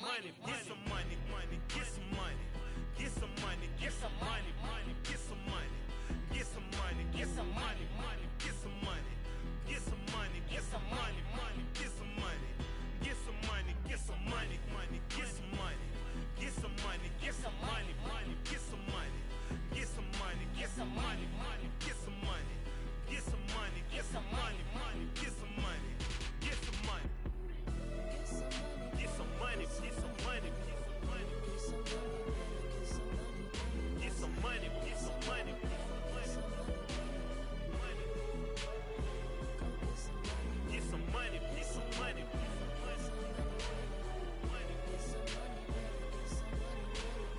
money, get some money, money, get some money, get some money, get some money, money, get some money, get some money, get some money, money, get some money, get some money, get some money, money, get some money, get some money, get some money, money, get some money, get some money, get some money, money, get some money, get some money, get some money, money, get some money, get some money, get some money, money, get some money, get some money, get some money, get some money, get some money, get some money, get some money, get some money,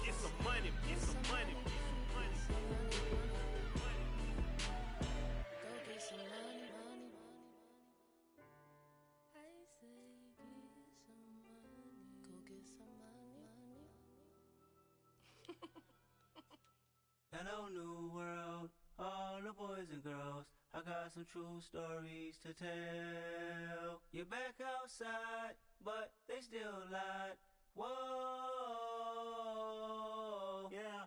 get some money, get some money, get some money, get some money. Hello, new world, all the boys and girls. I got some true stories to tell. You're back outside, but they still lied. Whoa, yeah.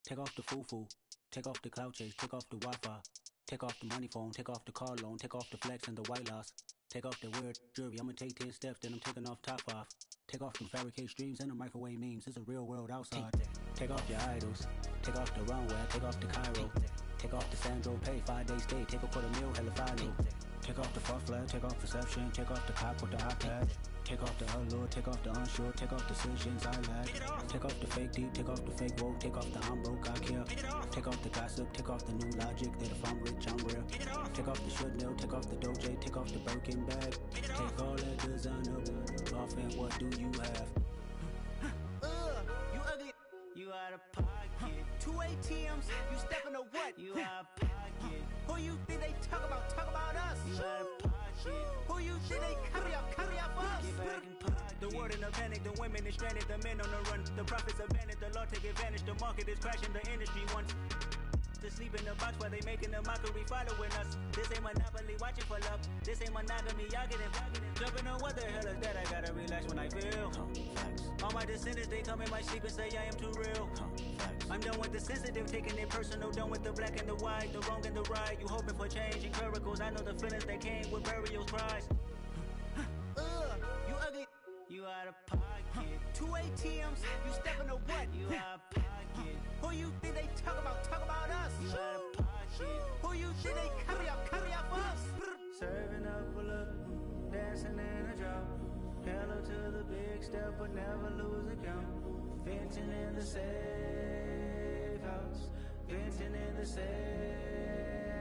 Take off the foo-foo, take off the cloud chase, take off the Wi-Fi, take off the money phone, take off the car loan, take off the flex and the white loss. Take off the weird jewelry, I'ma take 10 steps, then I'm taking off top off. Take off them fabricate streams and the microwave memes, it's a real world outside. Take off your idols, take off the runway, take off the Cairo. Take off the Sandro pay, 5-day stay, take a $250,000, hella final. Take off the fuck flag, take off perception, take off the cop with the iPad. Take off the allure, take off the unsure, take off decisions I lack. Take off the fake deep, take off the fake woke, take off the I'm broke, I care. Take off the gossip, take off the new logic that if I'm rich, I'm real. Take off the should know, take off the Doge, take off the Birkin bag. Take all that designer off and what do you have? You ugly, you out of pocket. 2 ATMs, you stepping to what? You out of pocket. Who you think they talk about us? You out of pocket. Who you think they carry up for us? Get back in pocket. The world in a panic, the women is stranded, the men on the run. The profits abandoned, the law take advantage, the market is crashing, the industry wants to sleep in the box while they making a mockery following us. This ain't Monopoly, watching for love. This ain't monogamy, y'all getting jumping on what the hell is that? I gotta relax when I feel. All my descendants, they come in my sleep and say I am too real. I'm done with the sensitive, taking it personal, done with the black and the white, the wrong and the right. You hoping for change and miracles, I know the feelings that came with burial cries. You ugly, you out of pocket. 2 ATMs, you stepping to what? You out of pocket. Who you think they talk about us? You out of pocket. Who you think they carry up for us? Serving up a look, dancing in a drop. Hello to the big step, but never lose a count. Venting in the safe house, venting in the safe.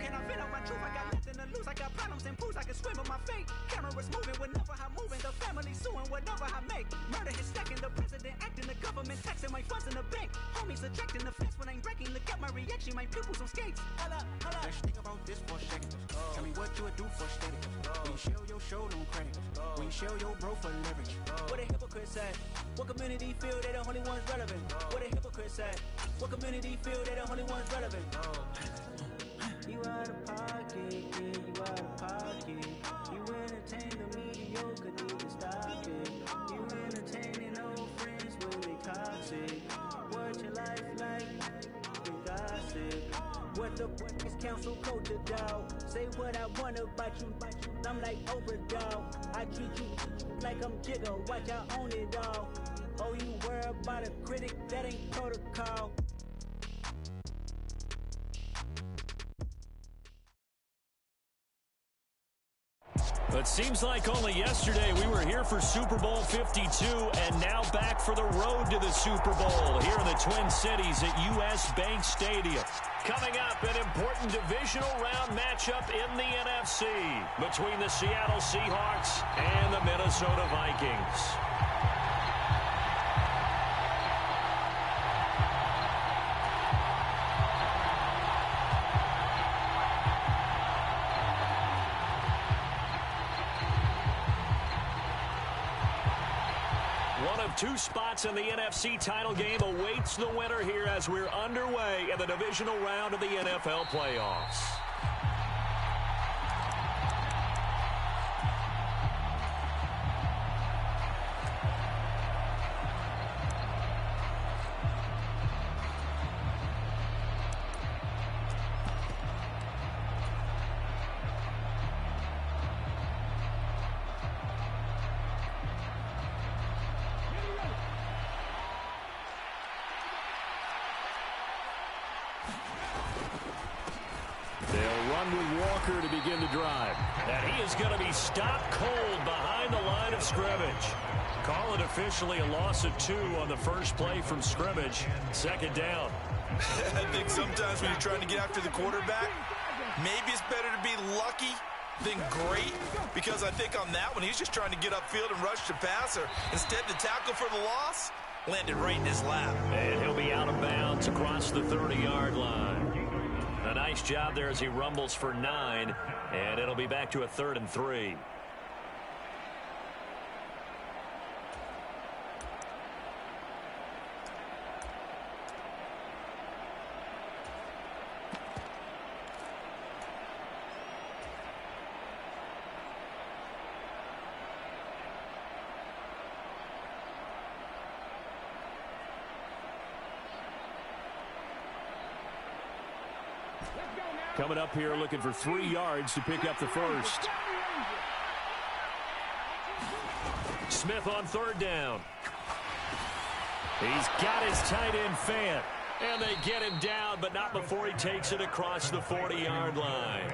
Can I feel out my truth? I got nothing to lose. I got problems and pools. I can swim with my fate. Cameras moving whenever I'm moving. The family suing whatever I make. Murder is stacking. The president acting. The government taxing my funds in the bank. Homies ejecting the fence when I'm breaking. Look at my reaction. My pupils on skates. Holla, holla. Let's think about this for a second. Tell me what you would do for steady. When you show your show no credit. When you show your bro for leverage. What a hypocrite said. What community feel they the only ones relevant? What a hypocrite said. What community feel they the only ones relevant? You out of pocket, yeah, you out of pocket. You entertain the mediocre, need to stop it. You entertaining old friends when they toxic. What your life like? You gossip. What the fuck is council culture, dog? Say what I want about you, I'm like Oprah, dog. I treat you like I'm Jigga, watch I own it all. Oh, you worry about a critic, that ain't protocol. It seems like only yesterday we were here for Super Bowl 52 and now back for the road to the Super Bowl here in the Twin Cities at US Bank Stadium. Coming up, an important divisional round matchup in the NFC between the Seattle Seahawks and the Minnesota Vikings. One of two spots in the NFC title game awaits the winner here as we're underway in the divisional round of the NFL playoffs. with Walker to begin the drive. And he is going to be stopped cold behind the line of scrimmage. Call it officially a loss of 2 on the first play from scrimmage. Second down. I think sometimes when you're trying to get after the quarterback, maybe it's better to be lucky than great, because I think on that one, he's just trying to get upfield and rush the passer. Instead, the tackle for the loss landed right in his lap. And he'll be out of bounds across the 30-yard line. A nice job there as he rumbles for 9, and it'll be back to a 3rd and 3. Coming up here looking for 3 yards to pick up the first. Smith on 3rd down. He's got his tight end Fant. And they get him down, but not before he takes it across the 40-yard line.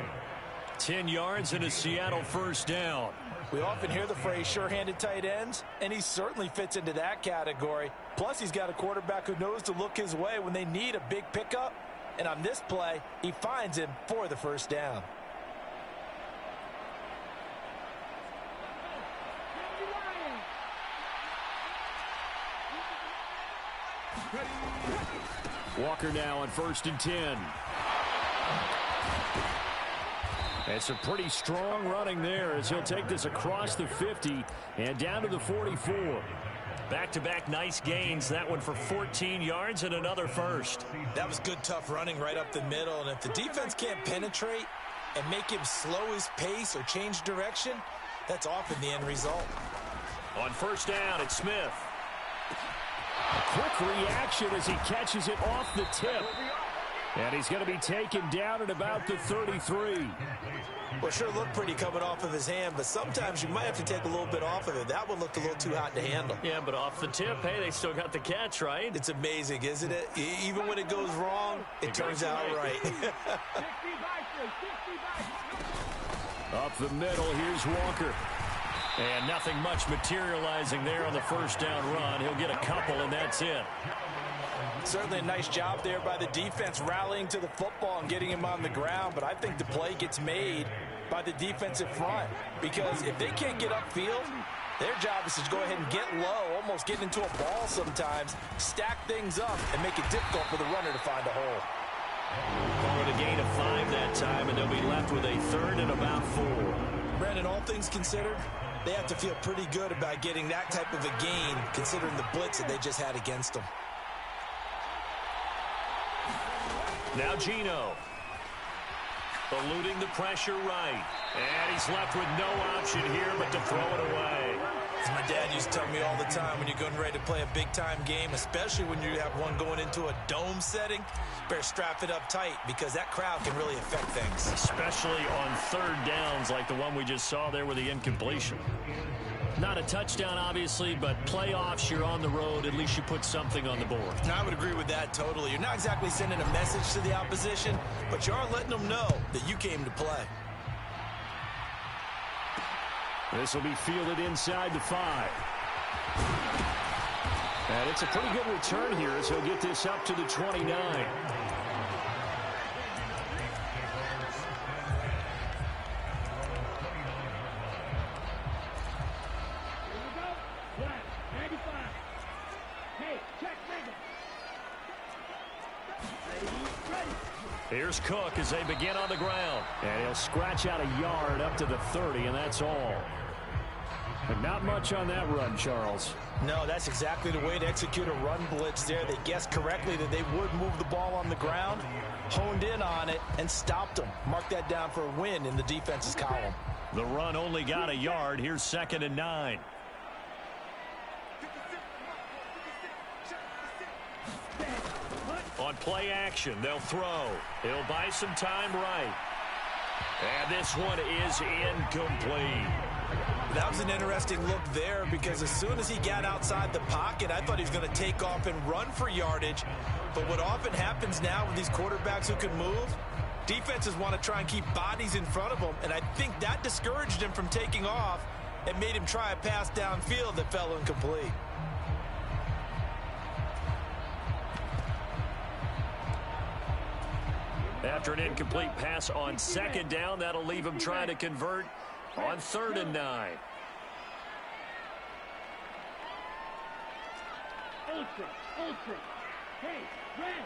10 yards and a Seattle first down. We often hear the phrase sure-handed tight ends, and he certainly fits into that category. Plus, he's got a quarterback who knows to look his way when they need a big pickup. And on this play, he finds him for the first down. Walker now on 1st and 10. It's a pretty strong running there as he'll take this across the 50 and down to the 44. Back-to-back nice gains. That one for 14 yards and another first. That was good, tough running right up the middle. And if the defense can't penetrate and make him slow his pace or change direction, that's often the end result. On 1st down, it's Smith. A quick reaction as he catches it off the tip. And he's going to be taken down at about the 33. Well, sure looked pretty coming off of his hand, but sometimes you might have to take a little bit off of it. That one looked a little too hot to handle. Yeah, but off the tip, hey, they still got the catch, right? It's amazing, isn't it? Even when it goes wrong, it turns out right. Up the middle, here's Walker. And nothing much materializing there on the first down run. He'll get a couple, and that's it. Certainly a nice job there by the defense rallying to the football and getting him on the ground, but I think the play gets made by the defensive front, because if they can't get upfield, their job is to go ahead and get low, almost get into a ball sometimes, stack things up, and make it difficult for the runner to find a hole. Call it a gain of 5 that time, and they'll be left with a 3rd and about 4. Brandon, all things considered, they have to feel pretty good about getting that type of a gain, considering the blitz that they just had against them. Now Gino. Eluding the pressure right. And he's left with no option here but to throw it away. As my dad used to tell me all the time, when you're getting ready to play a big-time game, especially when you have one going into a dome setting, better strap it up tight because that crowd can really affect things. Especially on 3rd downs like the one we just saw there with the incompletion. Not a touchdown, obviously, but playoffs, you're on the road. At least you put something on the board. I would agree with that totally. You're not exactly sending a message to the opposition, but you are letting them know that you came to play. This will be fielded inside the 5. And it's a pretty good return here as he'll get this up to the 29. Here's Cook as they begin on the ground. And he'll scratch out a yard up to the 30, and that's all. But not much on that run, Charles. No, that's exactly the way to execute a run blitz there. They guessed correctly that they would move the ball on the ground, honed in on it, and stopped them. Mark that down for a win in the defense's column. The run only got a yard. Here's 2nd and 9. On play action, they'll throw. He'll buy some time right. And this one is incomplete. That was an interesting look there because as soon as he got outside the pocket, I thought he was going to take off and run for yardage. But what often happens now with these quarterbacks who can move, Defenses want to try and keep bodies in front of them, and I think that discouraged him from taking off and made him try a pass downfield that fell incomplete. After an incomplete pass on second down, that'll leave him trying to convert on 3rd and 9. Ultra. Hey, Red.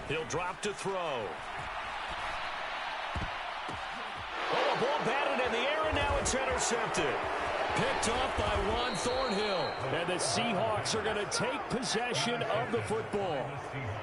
He'll drop to throw. Oh, a ball batted in the air, and now it's intercepted. Picked off by Juan Thornhill. And the Seahawks are going to take possession of the football.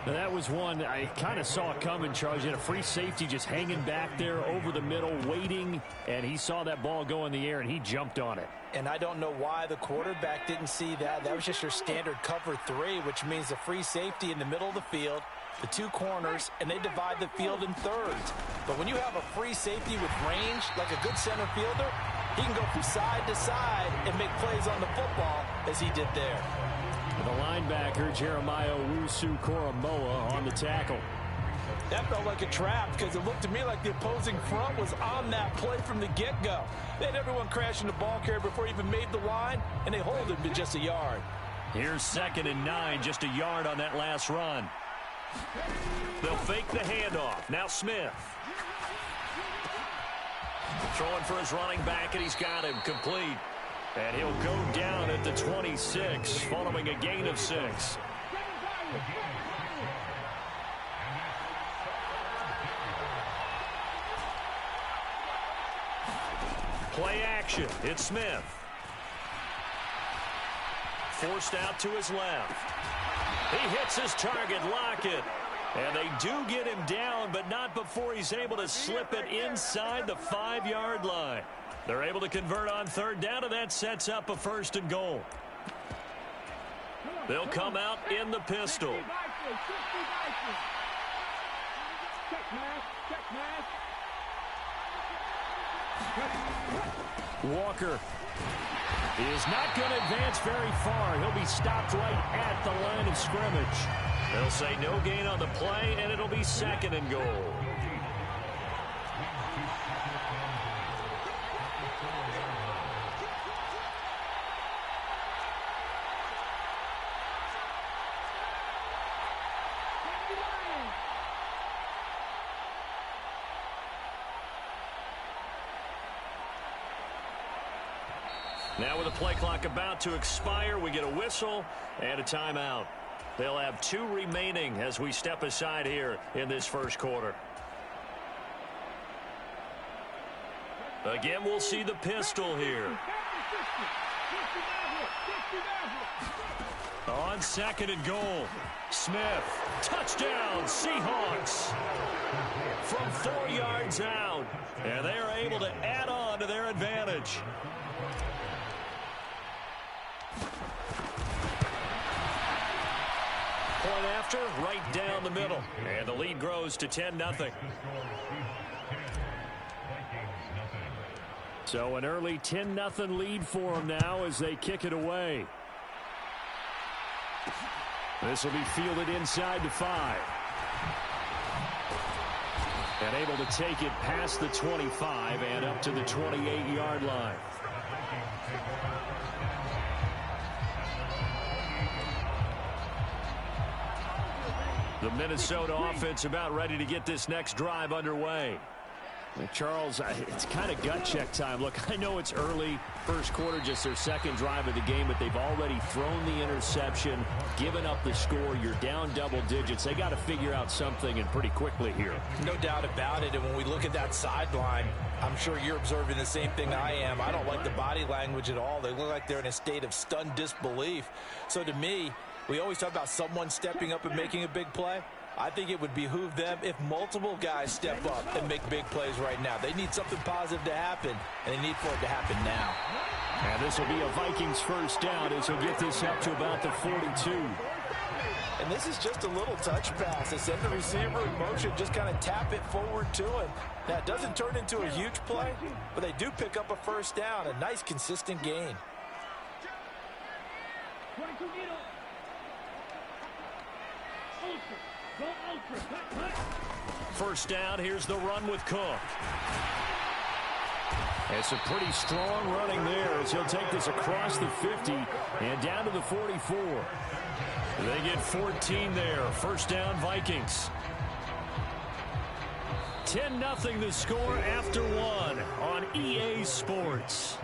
Now, that was one I kind of saw coming, Charles. You had a free safety just hanging back there over the middle, waiting, and he saw that ball go in the air, and he jumped on it. And I don't know why the quarterback didn't see that. That was just your standard cover 3, which means the free safety in the middle of the field, the 2 corners, and they divide the field in thirds. But when you have a free safety with range, like a good center fielder, he can go from side to side and make plays on the football as he did there. The linebacker, Jeremiah Owusu-Koramoah, on the tackle. That felt like a trap because it looked to me like the opposing front was on that play from the get-go. They had everyone crashing the ball carrier before he even made the line, and they hold him to just a yard. Here's 2nd and 9, just a yard on that last run. They'll fake the handoff. Now Smith. Throwing for his running back, and he's got him complete. And he'll go down at the 26, following a gain of 6. Play action. It's Smith. Forced out to his left. He hits his target, Lockett. And they do get him down, but not before he's able to slip it inside the 5-yard line. They're able to convert on 3rd down, and that sets up a 1st and goal. They'll come out in the pistol. Walker is not going to advance very far. He'll be stopped right at the line of scrimmage. They'll say no gain on the play, and it'll be 2nd and goal. Now with the play clock about to expire, we get a whistle and a timeout. They'll have 2 remaining as we step aside here in this first quarter. Again, we'll see the pistol here. On 2nd and goal, Smith, touchdown, Seahawks. From 4 yards out, and they are able to add on to their advantage. Point after, right down the middle. And the lead grows to 10-0. So an early 10-0 lead for them now as they kick it away. This will be fielded inside the 5. And able to take it past the 25 and up to the 28-yard line. The Minnesota offense about ready to get this next drive underway. Charles, it's kind of gut check time. Look, I know it's early, first quarter, just their 2nd drive of the game, but they've already thrown the interception, given up the score. You're down double digits. They got to figure out something, and pretty quickly here. No doubt about it, and when we look at that sideline, I'm sure you're observing the same thing I am. I don't like the body language at all. They look like they're in a state of stunned disbelief. So to me, we always talk about someone stepping up and making a big play. I think it would behoove them if multiple guys step up and make big plays right now. They need something positive to happen, and they need for it to happen now. And this will be a Vikings first down as he'll get this up to about the 42. And this is just a little touch pass. They send the receiver in motion, just kind of tap it forward to him. Now, it doesn't turn into a huge play, but they do pick up a first down, a nice, consistent gain. ultra. Go ultra. Cut. First down, here's the run with Cook. It's a pretty strong running there as he'll take this across the 50 and down to the 44. They get 14 there. First down, Vikings. 10-0 the score after one on EA Sports.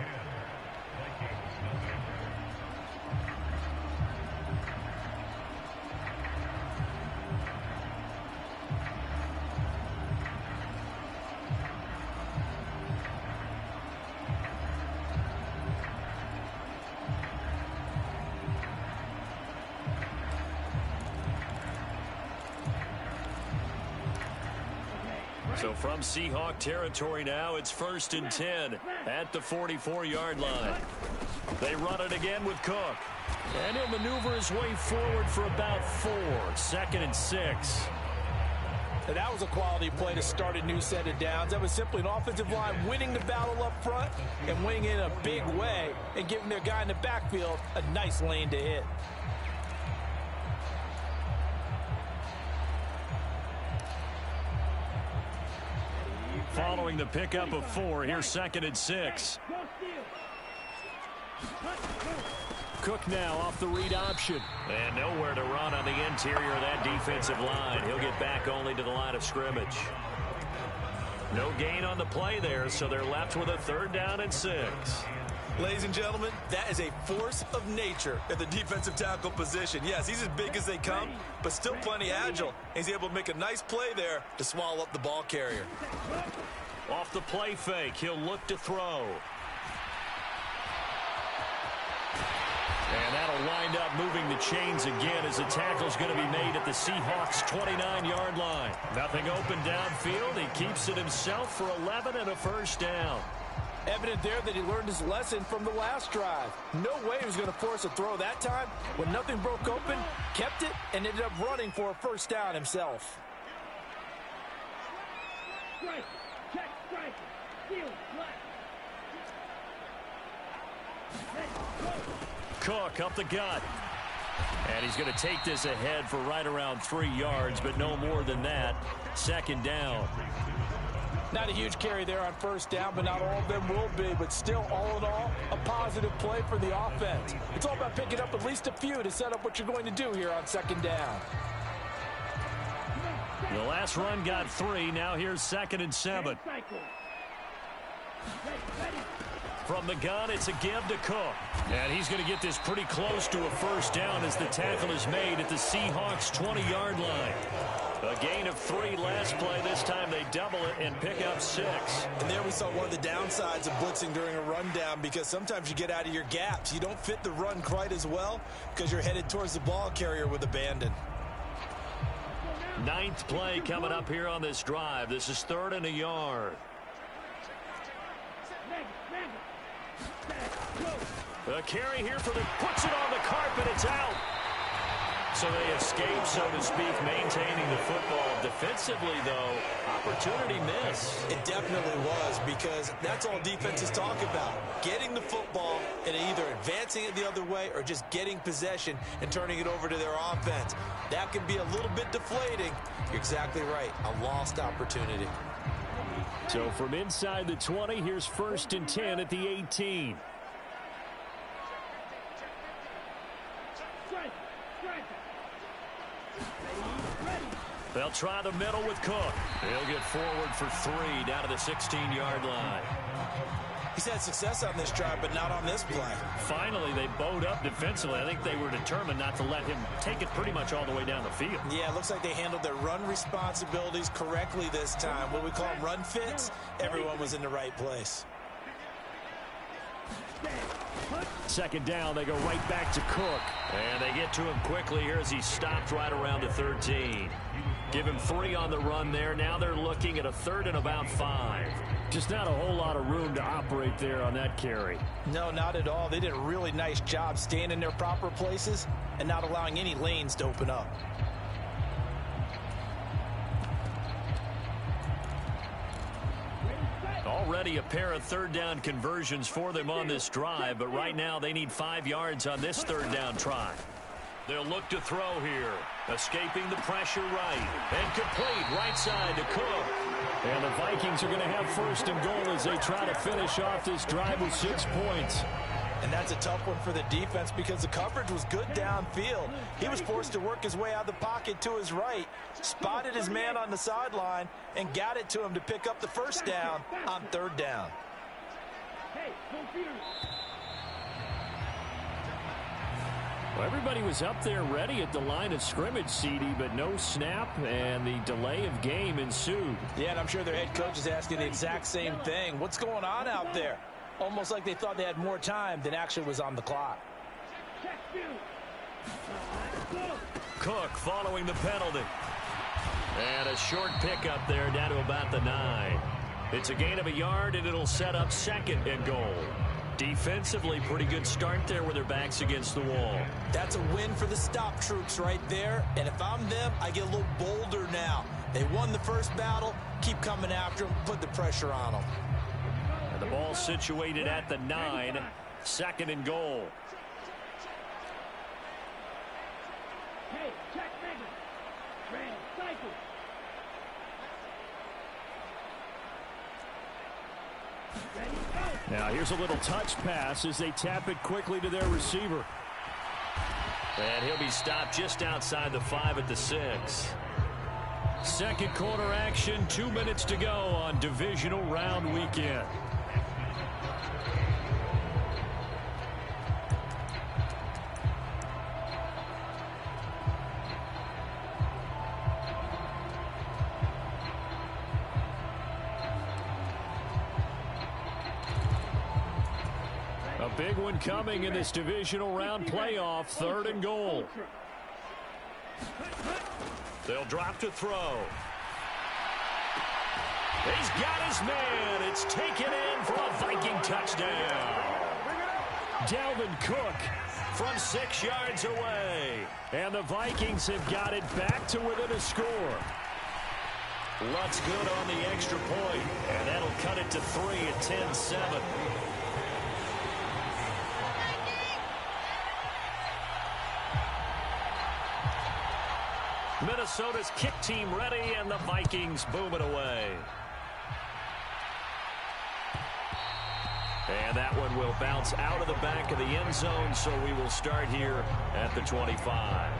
So from Seahawk territory now, it's 1st and 10 at the 44-yard line. They run it again with Cook. And he'll maneuver his way forward for about 4. 2nd and 6. And that was a quality play to start a new set of downs. That was simply an offensive line winning the battle up front and winning in a big way and giving their guy in the backfield a nice lane to hit. Following the pickup of 4, here's 2nd and 6. Cook now off the read option. And nowhere to run on the interior of that defensive line. He'll get back only to the line of scrimmage. No gain on the play there, so they're left with a 3rd down and 6. Ladies and gentlemen, that is a force of nature at the defensive tackle position. Yes, he's as big as they come, but still plenty agile. He's able to make a nice play there to swallow up the ball carrier. Off the play fake, he'll look to throw. And that'll wind up moving the chains again as the tackle's going to be made at the Seahawks' 29-yard line. Nothing open downfield. He keeps it himself for 11 and a first down. Evident there that he learned his lesson from the last drive. No way he was going to force a throw that time. When nothing broke open, kept it, and ended up running for a first down himself. Strike. Check. Strike. Steal. Left. Cook up the gut. And he's going to take this ahead for right around 3 yards, but no more than that. 2nd down. Not a huge carry there on first down, but not all of them will be. But still, all in all, a positive play for the offense. It's all about picking up at least a few to set up what you're going to do here on 2nd down. The last run got 3. Now here's 2nd and 7. From the gun, it's a give to Cook. And he's going to get this pretty close to a first down as the tackle is made at the Seahawks' 20-yard line. A gain of 3 last play. This time they double it and pick up 6. And there we saw one of the downsides of blitzing during a rundown, because sometimes you get out of your gaps. You don't fit the run quite as well because you're headed towards the ball carrier with abandon. 9th play coming up here on this drive. This is 3rd and a yard. A carry here for the, puts it on the carpet, it's out. So they escape, so to speak, maintaining the football. Defensively, though, opportunity miss. It definitely was, because that's all defenses talk about. Getting the football and either advancing it the other way or just getting possession and turning it over to their offense. That can be a little bit deflating. You're exactly right. A lost opportunity. So from inside the 20, here's 1st and 10 at the 18. They'll try the middle with Cook. He'll get forward for 3 down to the 16-yard line. He's had success on this drive, but not on this play. Finally, they bowed up defensively. I think they were determined not to let him take it pretty much all the way down the field. Yeah, it looks like they handled their run responsibilities correctly this time. What do we call them, run fits? Everyone was in the right place. 2nd down, they go right back to Cook. And they get to him quickly here as he stopped right around the 13. Give him 3 on the run there. Now they're looking at a 3rd and about 5. Just not a whole lot of room to operate there on that carry. No, not at all. They did a really nice job staying in their proper places and not allowing any lanes to open up. Already a pair of 3rd down conversions for them on this drive, but right now they need 5 yards on this 3rd down try. They'll look to throw here. Escaping the pressure right. And complete right side to Cook. And the Vikings are going to have first and goal as they try to finish off this drive with 6 points. And that's a tough one for the defense because the coverage was good downfield. He was forced to work his way out of the pocket to his right, spotted his man on the sideline, and got it to him to pick up the first down on 3rd down. Well, everybody was up there ready at the line of scrimmage, CD, but no snap, and the delay of game ensued. Yeah, and I'm sure their head coach is asking the exact same thing. What's going on out there? Almost like they thought they had more time than actually was on the clock. Cook following the penalty. And a short pickup there down to about the 9. It's a gain of a yard, and it'll set up 2nd and goal. Defensively, pretty good start there with their backs against the wall. That's a win for the stop troops right there. And if I'm them, I get a little bolder now. They won the first battle. Keep coming after them. Put the pressure on them. And the ball situated at the 9. 2nd and goal. Hey, check Megan. Red cycle. Now here's a little touch pass as they tap it quickly to their receiver. And he'll be stopped just outside the 5 at the 6. Second quarter action, 2 minutes to go on divisional round weekend. A big one coming in this divisional round playoff, 3rd and goal. They'll drop to throw. He's got his man. It's taken in for a Viking touchdown. Dalvin Cook from 6 yards away. And the Vikings have got it back to within a score. Lutz good on the extra point, and that'll cut it to 3 at 10-7. Minnesota's kick team ready, and the Vikings boom it away. And that one will bounce out of the back of the end zone, so we will start here at the 25.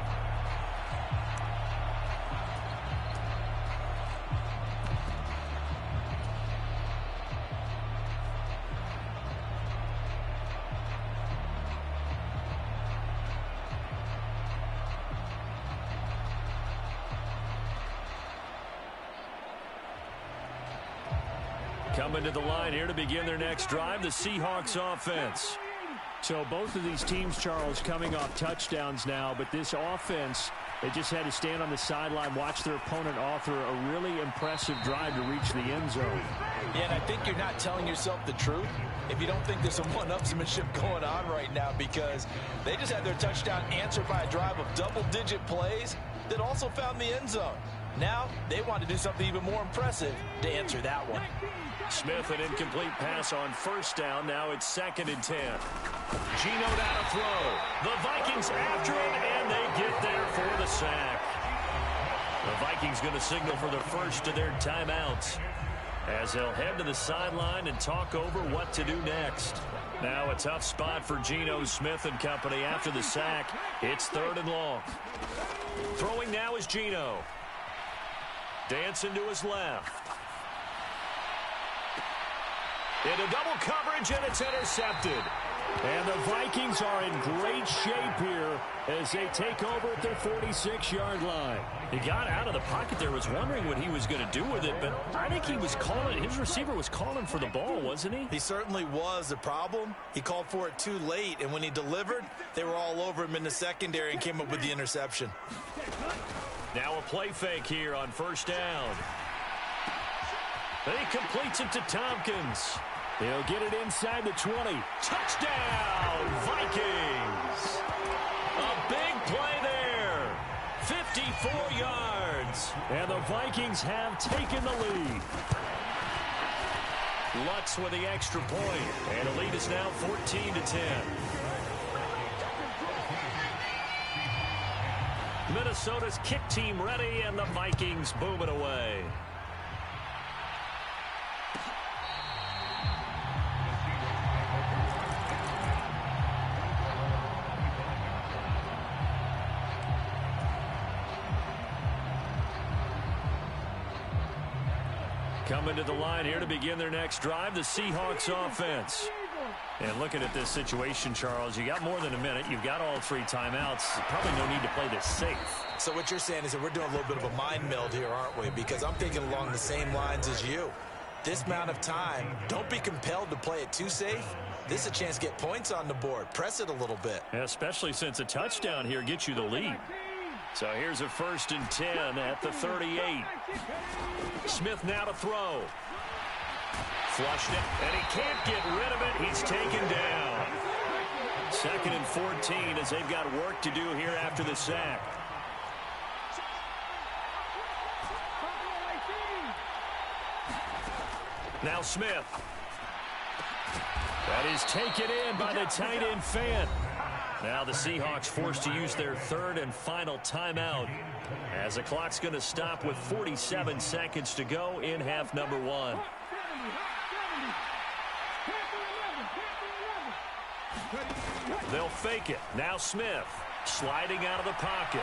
Coming to the line here to begin their next drive, the Seahawks offense. So both of these teams, Charles, coming off touchdowns now, but this offense, they just had to stand on the sideline, watch their opponent author a really impressive drive to reach the end zone. Yeah, and I think you're not telling yourself the truth if you don't think there's some one-upsmanship going on right now, because they just had their touchdown answered by a drive of double-digit plays that also found the end zone. Now they want to do something even more impressive to answer that one. Smith, an incomplete pass on 1st down. Now it's 2nd and 10. Geno down to throw. The Vikings after him, and they get there for the sack. The Vikings going to signal for the first of their timeouts as they'll head to the sideline and talk over what to do next. Now a tough spot for Geno Smith and company after the sack. It's 3rd and long. Throwing now is Geno. Dancing to his left. Into double coverage, and it's intercepted. And the Vikings are in great shape here as they take over at their 46-yard line. He got out of the pocket there, was wondering what he was going to do with it, but I think he was calling, his receiver was calling for the ball, wasn't he? He certainly was. The problem, he called for it too late, and when he delivered, they were all over him in the secondary and came up with the interception. Now a play fake here on 1st down. He completes it to Tompkins. He'll get it inside the 20. Touchdown, Vikings! A big play there. 54 yards. And the Vikings have taken the lead. Lutz with the extra point. And the lead is now 14-10. Minnesota's kick team ready, and the Vikings boom it away. Coming to the line here to begin their next drive, the Seahawks offense. And looking at this situation, Charles, you got more than a minute. You've got all 3 timeouts. Probably no need to play this safe. So what you're saying is that we're doing a little bit of a mind meld here, aren't we? Because I'm thinking along the same lines as you. This amount of time, don't be compelled to play it too safe. This is a chance to get points on the board. Press it a little bit. Yeah, especially since a touchdown here gets you the lead. So here's a 1st and 10 at the 38. Smith now to throw. Flushed it, and he can't get rid of it. He's taken down. 2nd and 14 as they've got work to do here after the sack. Now Smith. That is taken in by the tight end Fant. Now the Seahawks forced to use their 3rd and final timeout as the clock's going to stop with 47 seconds to go in half number 1. They'll fake it. Now Smith sliding out of the pocket.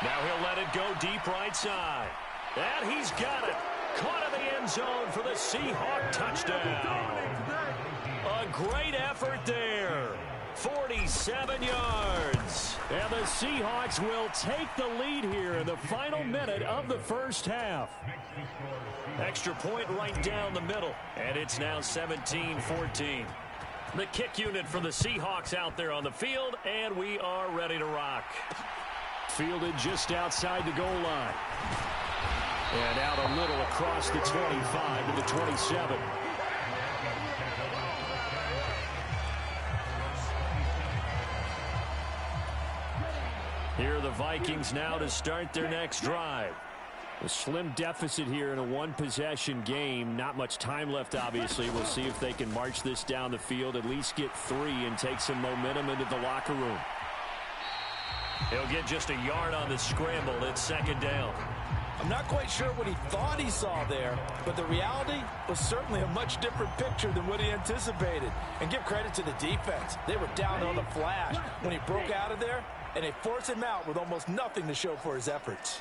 Now he'll let it go deep right side. And he's got it. Caught in the end zone for the Seahawk touchdown. A great effort there. 47 yards. And the Seahawks will take the lead here in the final minute of the first half. Extra point right down the middle. And it's now 17-14. The kick unit for the Seahawks out there on the field, and we are ready to rock. Fielded just outside the goal line. And out a little across the 25 to the 27. Here are the Vikings now to start their next drive. A slim deficit here in a one-possession game. Not much time left, obviously. We'll see if they can march this down the field, at least get 3 and take some momentum into the locker room. He'll get just a yard on the scramble. It's 2nd down. I'm not quite sure what he thought he saw there, but the reality was certainly a much different picture than what he anticipated. And give credit to the defense. They were down on the flash when he broke out of there, and they forced him out with almost nothing to show for his efforts.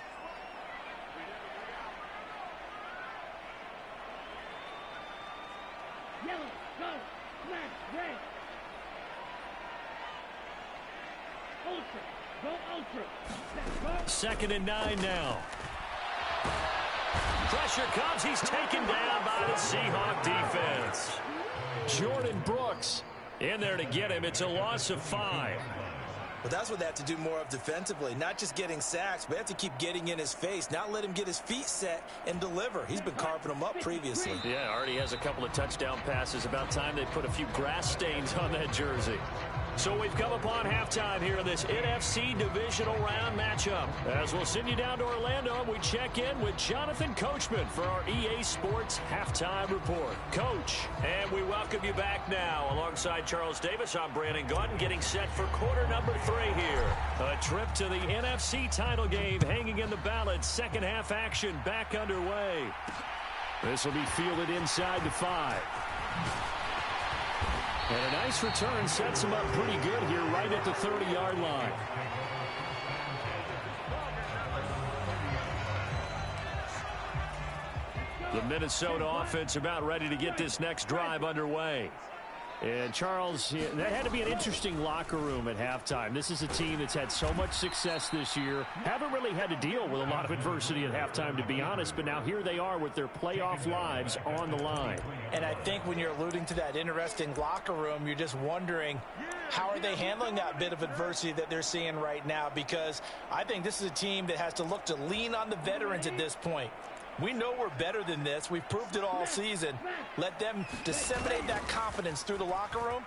Yellow, go, smash, red. Ultra, go ultra. 2nd and 9 now. Pressure comes. He's taken down by the Seahawk defense. Jordan Brooks in there to get him. It's a loss of 5. But that's what they have to do more of defensively. Not just getting sacks, but they have to keep getting in his face. Not let him get his feet set and deliver. He's been carving them up previously. Yeah, already has a couple of touchdown passes. About time they put a few grass stains on that jersey. So we've come upon halftime here in this NFC divisional round matchup. As we'll send you down to Orlando, we check in with Jonathan Coachman for our EA Sports Halftime Report. Coach, and we welcome you back now. Alongside Charles Davis, I'm Brandon Gaudin, getting set for quarter number 3 here. A trip to the NFC title game hanging in the balance. Second half action back underway. This will be fielded inside the 5. And a nice return sets him up pretty good here right at the 30-yard line. The Minnesota offense about ready to get this next drive underway. And Charles, that had to be an interesting locker room at halftime. This is a team that's had so much success this year. Haven't really had to deal with a lot of adversity at halftime, to be honest. But now here they are with their playoff lives on the line. And I think when you're alluding to that interesting locker room, you're just wondering, how are they handling that bit of adversity that they're seeing right now? Because I think this is a team that has to look to lean on the veterans at this point. We know we're better than this. We've proved it all season. Let them disseminate that confidence through the locker room.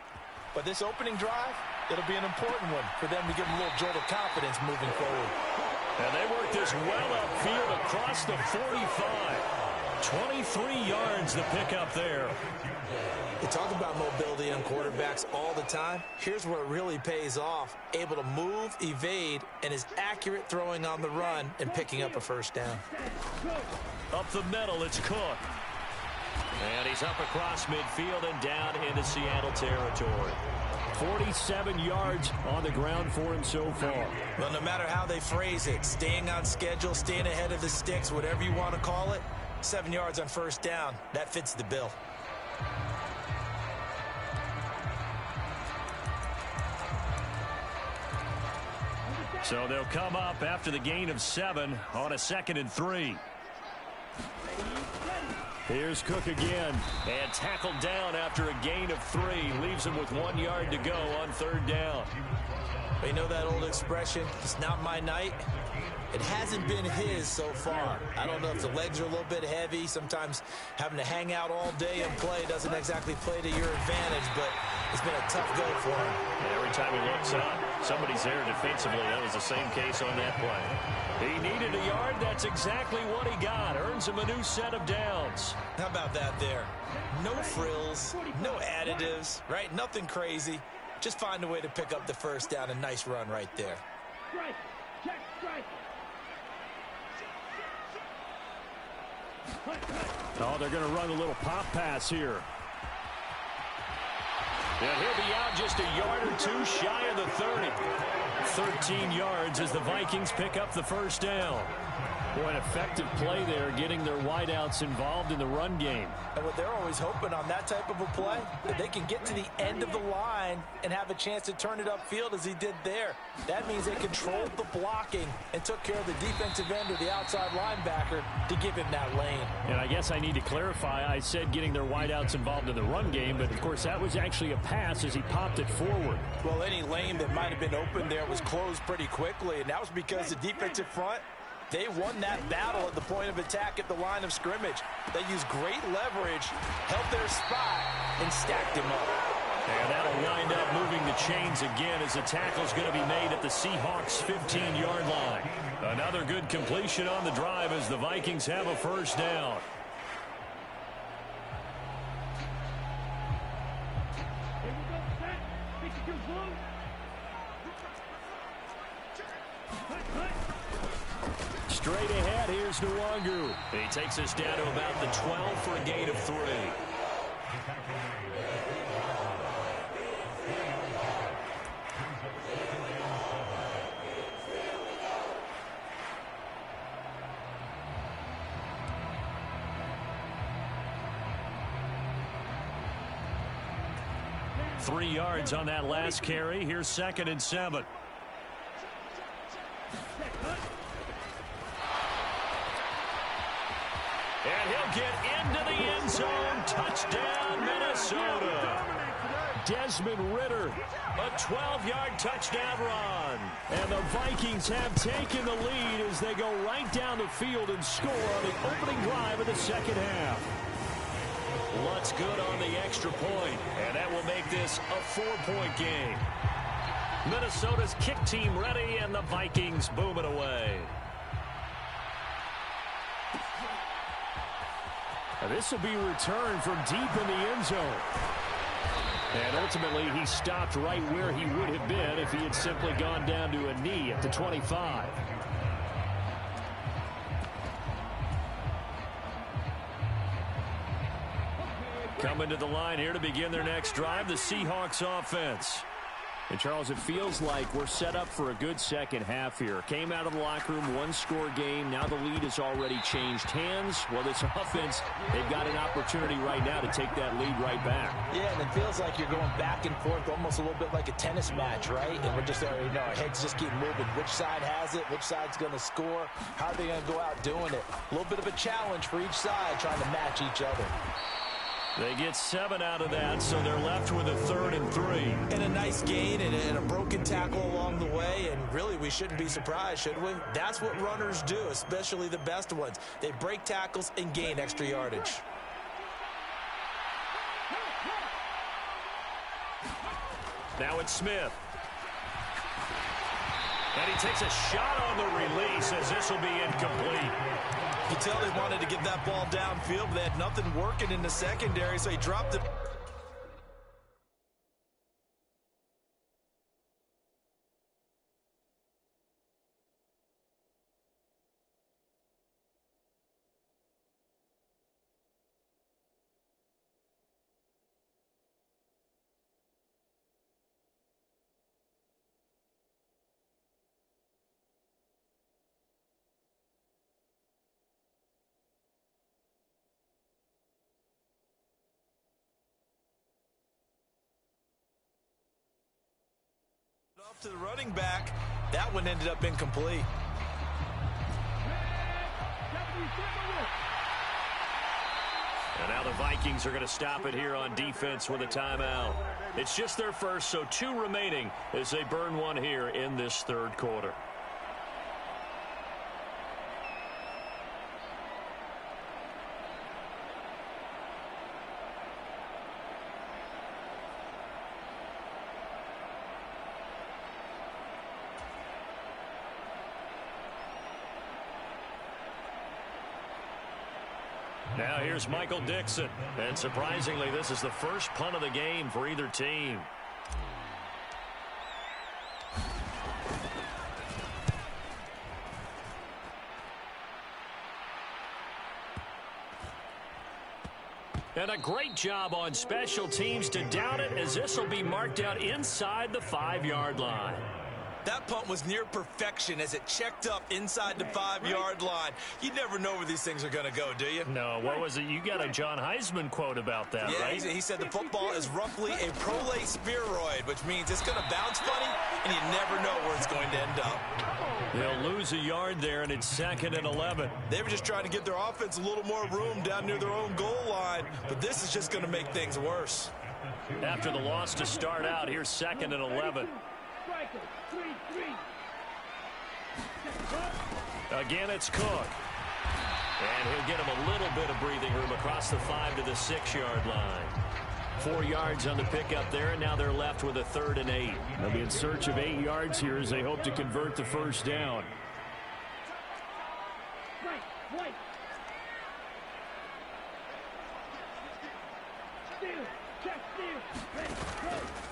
But this opening drive, it'll be an important one for them to give them a little jolt of confidence moving forward. And they work this well upfield across the 45. 23 yards to pick up there. You talk about mobility on quarterbacks all the time. Here's where it really pays off. Able to move, evade, and is accurate throwing on the run and picking up a first down. Up the middle, it's Cook. And he's up across midfield and down into Seattle territory. 47 yards on the ground for him so far. Well, no matter how they phrase it, staying on schedule, staying ahead of the sticks, whatever you want to call it, 7 yards on first down, that fits the bill. So they'll come up after the gain of 7 on a 2nd and 3. Here's Cook again, and tackled down after a gain of 3. Leaves him with 1 yard to go on 3rd down. You know that old expression, it's not my night? It hasn't been his so far. I don't know if the legs are a little bit heavy. Sometimes having to hang out all day and play doesn't exactly play to your advantage, but it's been a tough go for him. And every time he looks up, somebody's there defensively. That was the same case on that play. He needed a yard. That's exactly what he got. Earns him a new set of downs. How about that there? No frills, no additives, right? Nothing crazy. Just find a way to pick up the first down. A nice run right there. Strike. Check strike. Oh, they're going to run a little pop pass here. And he'll be out just a yard or two shy of the 30. 13 yards as the Vikings pick up the first down. Boy, an effective play there, getting their wideouts involved in the run game. And what they're always hoping on that type of a play, that they can get to the end of the line and have a chance to turn it upfield as he did there. That means they controlled the blocking and took care of the defensive end or the outside linebacker to give him that lane. And I guess I need to clarify, I said getting their wideouts involved in the run game, but of course that was actually a pass as he popped it forward. Well, any lane that might have been open there was closed pretty quickly, and that was because the defensive front, they won that battle at the point of attack at the line of scrimmage. They used great leverage, held their spot, and stacked him up. And that'll wind up moving the chains again as the tackle's going to be made at the Seahawks' 15-yard line. Another good completion on the drive as the Vikings have a first down. Here we go, set. 62 blue. Straight ahead, here's Nwangu. He takes us down to about the 12 for a gain of 3. Three yards on that last carry. Here's 2nd and 7. And he'll get into the end zone. Touchdown, Minnesota. Desmond Ridder, a 12-yard touchdown run. And the Vikings have taken the lead as they go right down the field and score on the opening drive of the second half. What's good on the extra point, and that will make this a 4-point game. Minnesota's kick team ready, and the Vikings boom it away. This will be returned from deep in the end zone. And ultimately, he stopped right where he would have been if he had simply gone down to a knee at the 25. Coming to the line here to begin their next drive, the Seahawks offense. And, Charles, it feels like we're set up for a good second half here. Came out of the locker room, one-score game. Now the lead has already changed hands. Well, this offense, they've got an opportunity right now to take that lead right back. Yeah, and it feels like you're going back and forth almost a little bit like a tennis match, right? And we're just already know our heads just keep moving. Which side has it? Which side's going to score? How are they going to go out doing it? A little bit of a challenge for each side trying to match each other. They get 7 out of that, so they're left with a 3rd and 3. And a nice gain and a broken tackle along the way, and really we shouldn't be surprised, should we? That's what runners do, especially the best ones. They break tackles and gain extra yardage. Now it's Smith. And he takes a shot on the release as this will be incomplete. You tell they wanted to get that ball downfield, but they had nothing working in the secondary, so he dropped it. Up to the running back. That one ended up incomplete. And now the Vikings are going to stop it here on defense with a timeout. It's just their first, so 2 remaining as they burn one here in this third quarter. Now here's Michael Dixon. And surprisingly, this is the first punt of the game for either team. And a great job on special teams to down it, as this will be marked out inside the 5-yard line. That punt was near perfection as it checked up inside the 5-yard line. You never know where these things are going to go, do you? No, what was it? You got a John Heisman quote about that, yeah, right? He said the football is roughly a prolate spheroid, which means it's going to bounce funny, and you never know where it's going to end up. They'll lose a yard there, and it's 2nd and 11. They were just trying to give their offense a little more room down near their own goal line, but this is just going to make things worse. After the loss to start out, here's 2nd and 11. Again, it's Cook. And he'll get him a little bit of breathing room across the 5 to the 6-yard line. 4 yards on the pickup there, and now they're left with a 3rd and 8. They'll be in search of 8 yards here as they hope to convert the first down.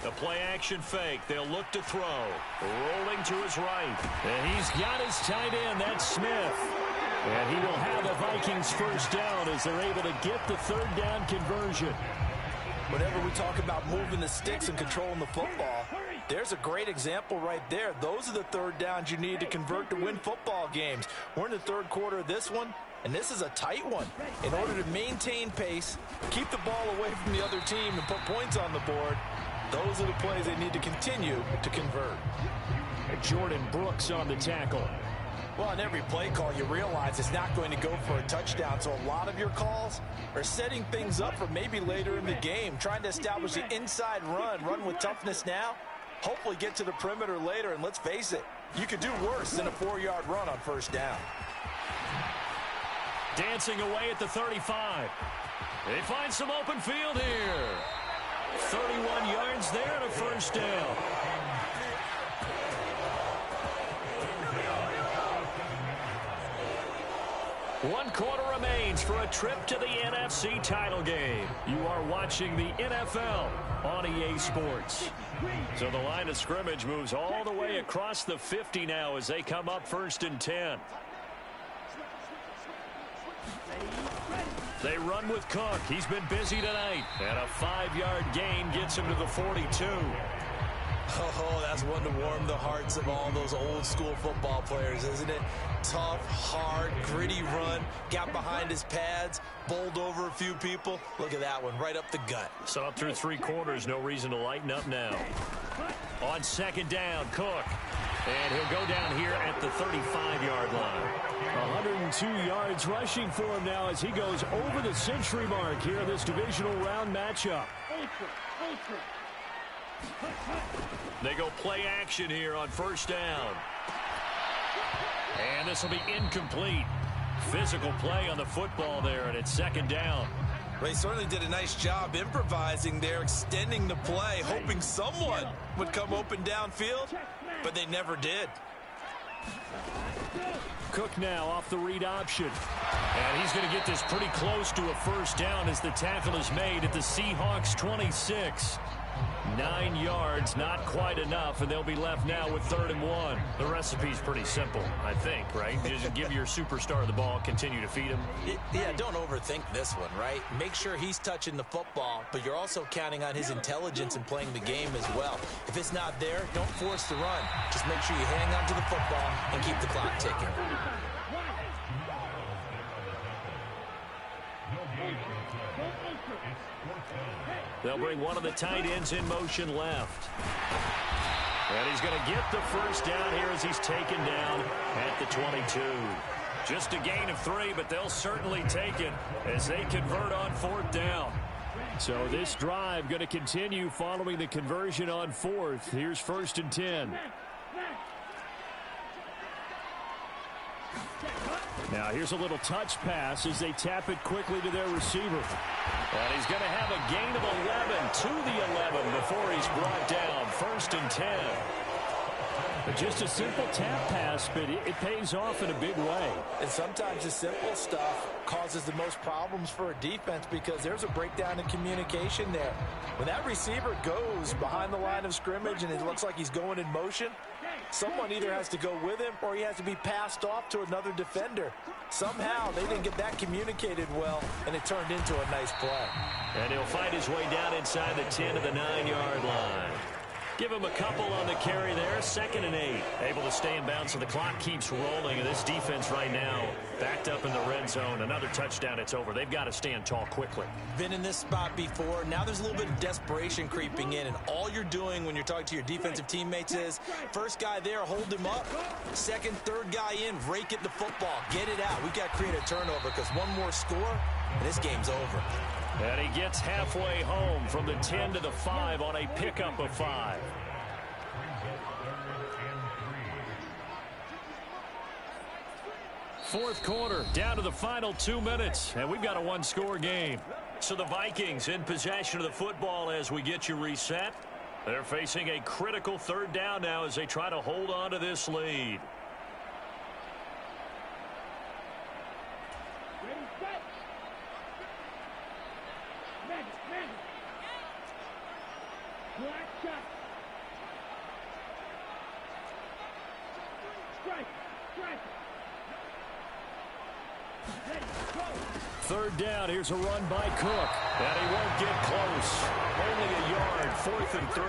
The play-action fake. They'll look to throw. Rolling to his right. And he's got his tight end. That's Smith. And he will have the Vikings first down as they're able to get the 3rd down conversion. Whenever we talk about moving the sticks and controlling the football, there's a great example right there. Those are the 3rd downs you need to convert to win football games. We're in the 3rd quarter of this one, and this is a tight one. In order to maintain pace, keep the ball away from the other team, and put points on the board, those are the plays they need to continue to convert. Jordan Brooks on the tackle. Well, on every play call, you realize it's not going to go for a touchdown, so a lot of your calls are setting things up for maybe later in the game, trying to establish the inside run with toughness now, hopefully get to the perimeter later, and let's face it, you could do worse than a 4-yard run on first down. Dancing away at the 35. They find some open field here. 31 yards there and a first down. One quarter remains for a trip to the NFC title game. You are watching the NFL on EA Sports. So the line of scrimmage moves all the way across the 50 now as they come up 1st and 10. They run with Cook. He's been busy tonight. And a 5-yard gain gets him to the 42. Oh, that's one to warm the hearts of all those old school football players, isn't it? Tough, hard, gritty run. Got behind his pads, bowled over a few people. Look at that one, right up the gut. So up through 3 quarters, no reason to lighten up now. On 2nd down, Cook. And he'll go down here at the 35-yard line. 102 yards rushing for him now as he goes over the century mark here in this divisional round matchup. They go play action here on 1st down. And this will be incomplete. Physical play on the football there, and it's 2nd down. They certainly did a nice job improvising there, extending the play, hoping someone would come open downfield, but they never did. Cook now off the read option. And he's going to get this pretty close to a first down as the tackle is made at the Seahawks 26. 9 yards, not quite enough, and they'll be left now with 3rd and 1. The recipe's pretty simple, I think, right? You just give your superstar the ball, continue to feed him. Yeah, don't overthink this one, right? Make sure he's touching the football, but you're also counting on his intelligence in playing the game as well. If it's not there, don't force the run. Just make sure you hang on to the football and keep the clock ticking. They'll bring one of the tight ends in motion left. And he's going to get the first down here as he's taken down at the 22. Just a gain of 3, but they'll certainly take it as they convert on 4th down. So this drive going to continue following the conversion on 4th. Here's 1st and 10. Now here's a little touch pass as they tap it quickly to their receiver. And he's going to have a gain of 11 to the 11 before he's brought down. 1st and 10. But just a simple tap pass, but it pays off in a big way. And sometimes the simple stuff causes the most problems for a defense because there's a breakdown in communication there. When that receiver goes behind the line of scrimmage and it looks like he's going in motion, someone either has to go with him or he has to be passed off to another defender. Somehow they didn't get that communicated well, and it turned into a nice play. And he'll fight his way down inside the 10 to the 9-yard line. Give him a couple on the carry there. 2nd and 8. Able to stay in bounds, so the clock keeps rolling. And this defense right now backed up in the red zone. Another touchdown, it's over. They've got to stand tall quickly. Been in this spot before. Now there's a little bit of desperation creeping in. And all you're doing when you're talking to your defensive teammates is, first guy there, hold him up. 2nd, 3rd guy in, rake at the football. Get it out. We've got to create a turnover because one more score, and this game's over. And he gets halfway home from the 10 to the 5 on a pickup of 5. Fourth quarter, down to the final 2 minutes, and we've got a 1-score game. So the Vikings in possession of the football as we get you reset. They're facing a critical 3rd down now as they try to hold on to this lead. Third down, here's a run by Cook. And he won't get close. Only a yard, 4th and 3.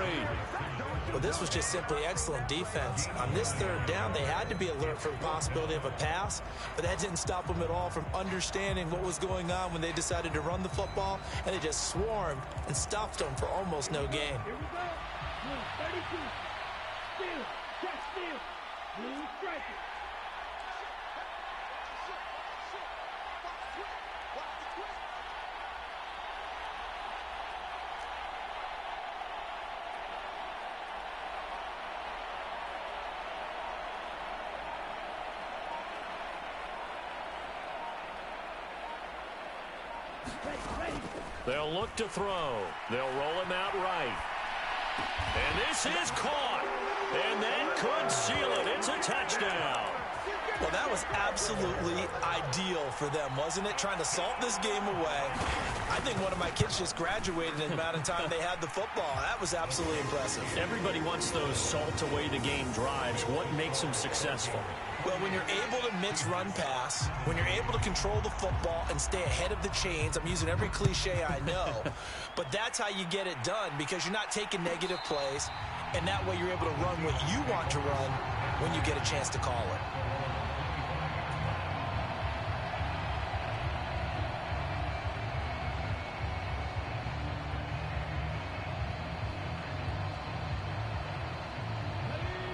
Well, this was just simply excellent defense. On this 3rd down, they had to be alert for the possibility of a pass, but that didn't stop them at all from understanding what was going on when they decided to run the football, and they just swarmed and stuffed them for almost no gain. Here we go. 32. Steal. Check steal. Blue striker. They'll look to throw. They'll roll him out right. And this is caught. And that could seal it. It's a touchdown. Well, that was absolutely ideal for them, wasn't it? Trying to salt this game away. I think one of my kids just graduated in the amount of time they had the football. That was absolutely impressive. Everybody wants those salt-away-the-game drives. What makes them successful? Well, when you're able to mix run-pass, when you're able to control the football and stay ahead of the chains, I'm using every cliche I know, but that's how you get it done because you're not taking negative plays, and that way you're able to run what you want to run when you get a chance to call it.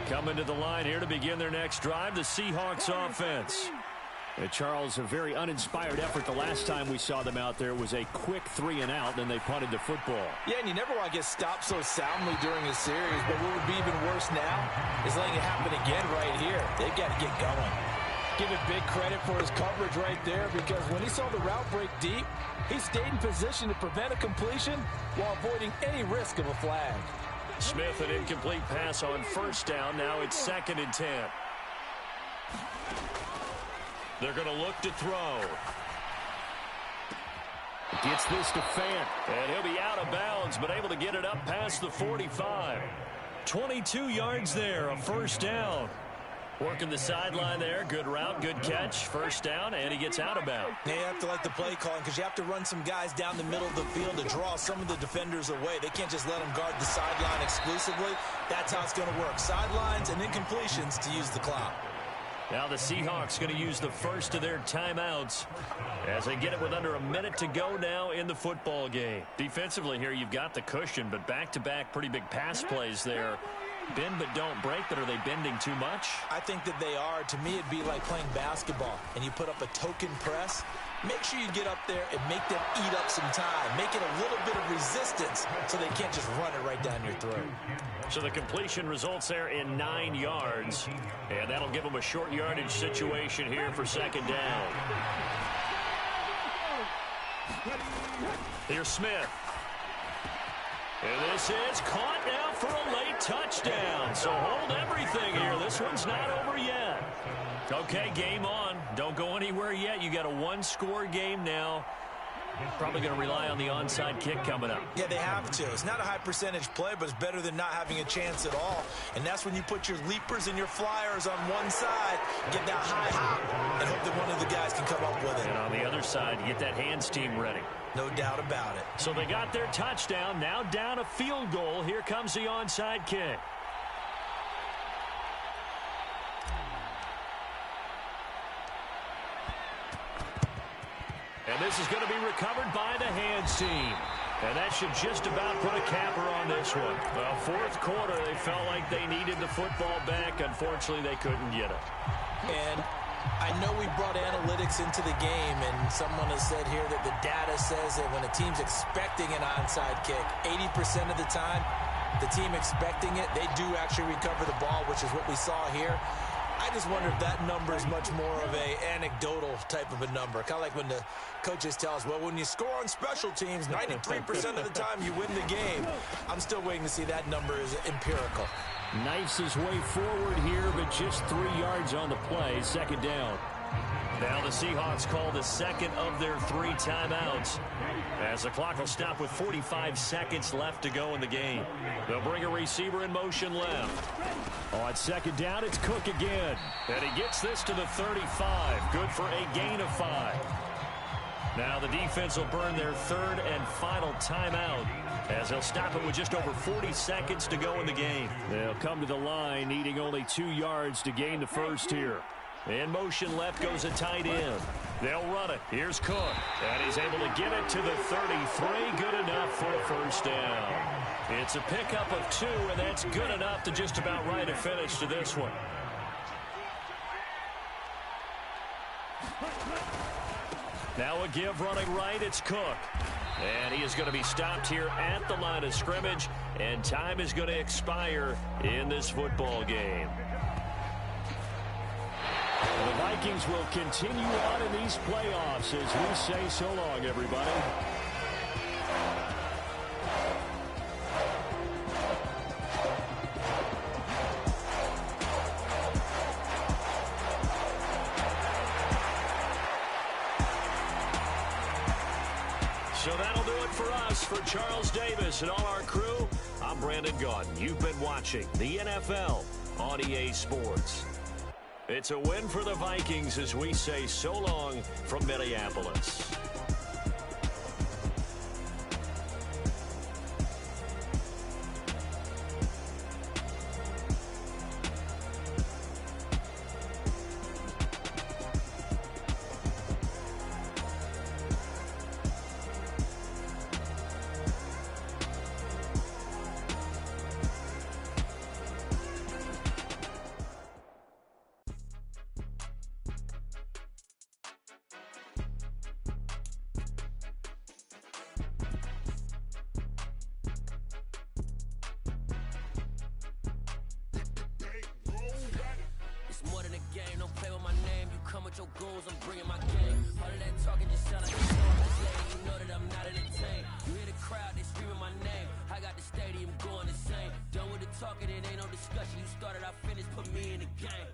Coming to the line here to begin their next drive, the Seahawks offense. Charles, a very uninspired effort the last time we saw them out there was a quick 3-and-out, then they punted the football. Yeah, and you never want to get stopped so soundly during a series, but what would be even worse now is letting it happen again right here. They've got to get going. Give it big credit for his coverage right there because when he saw the route break deep, he stayed in position to prevent a completion while avoiding any risk of a flag. Smith, an incomplete pass on 1st down. Now it's 2nd and 10. They're going to look to throw. Gets this to Fant, and he'll be out of bounds, but able to get it up past the 45. 22 yards there, a first down. Working the sideline there. Good route, good catch. First down, and he gets out of bounds. They have to like the play calling because you have to run some guys down the middle of the field to draw some of the defenders away. They can't just let them guard the sideline exclusively. That's how it's going to work. Sidelines and incompletions to use the clock. Now the Seahawks going to use the first of their timeouts as they get it with under a minute to go now in the football game. Defensively here, you've got the cushion, but back-to-back pretty big pass plays there. Bend but don't break, but are they bending too much? I think that they are. To me, it'd be like playing basketball, and you put up a token press. Make sure you get up there and make them eat up some time. Make it a little bit of resistance so they can't just run it right down your throat. So the completion results there in 9 yards, and that'll give them a short yardage situation here for second down. Here's Smith. And this is caught now for a late touchdown. So hold everything here. This one's not over yet. Okay, game on. Don't go anywhere yet. You got a one-score game now. Probably going to rely on the onside kick coming up. Yeah, they have to. It's not a high percentage play, but it's better than not having a chance at all. And that's when you put your leapers and your flyers on one side, get that high hop, and hope that one of the guys can come up with it. And on the other side, you get that hands team ready. No doubt about it. So they got their touchdown. Now down a field goal. Here comes the onside kick. And this is going to be recovered by the hands team. And that should just about put a capper on this one. Well, fourth quarter, they felt like they needed the football back. Unfortunately, they couldn't get it. And I know we brought analytics into the game, and someone has said here that the data says that when a team's expecting an onside kick, 80% of the time, the team expecting it, they do actually recover the ball, which is what we saw here. I just wonder if that number is much more of a anecdotal type of a number. Kind of like when the coaches tell us, well, when you score on special teams, 93% of the time you win the game. I'm still waiting to see that number is empirical. Knifes his way forward here, but just 3 yards on the play. Second down. Now the Seahawks call the second of their 3 timeouts, as the clock will stop with 45 seconds left to go in the game. They'll bring a receiver in motion left. On second down, it's Cook again. And he gets this to the 35. Good for a gain of 5. Now the defense will burn their third and final timeout, as they'll stop it with just over 40 seconds to go in the game. They'll come to the line, needing only 2 yards to gain the first here. In motion left goes a tight end. They'll run it. Here's Cook. And he's able to get it to the 33. Good enough for a first down. It's a pickup of 2, and that's good enough to just about write a finish to this one. Now a give running right. It's Cook. And he is going to be stopped here at the line of scrimmage, and time is going to expire in this football game. The Vikings will continue on in these playoffs as we say so long, everybody. So that'll do it for us. For Charles Davis and all our crew, I'm Brandon Gaudin. You've been watching the NFL on EA Sports. It's a win for the Vikings as we say so long from Minneapolis. Your goals, I'm bringing my game. All of that talking just sound like a song. You know that I'm not entertained. You hear the crowd, they screaming my name. I got the stadium going insane. Done with the talking, it ain't no discussion. You started, I finished, put me in the game.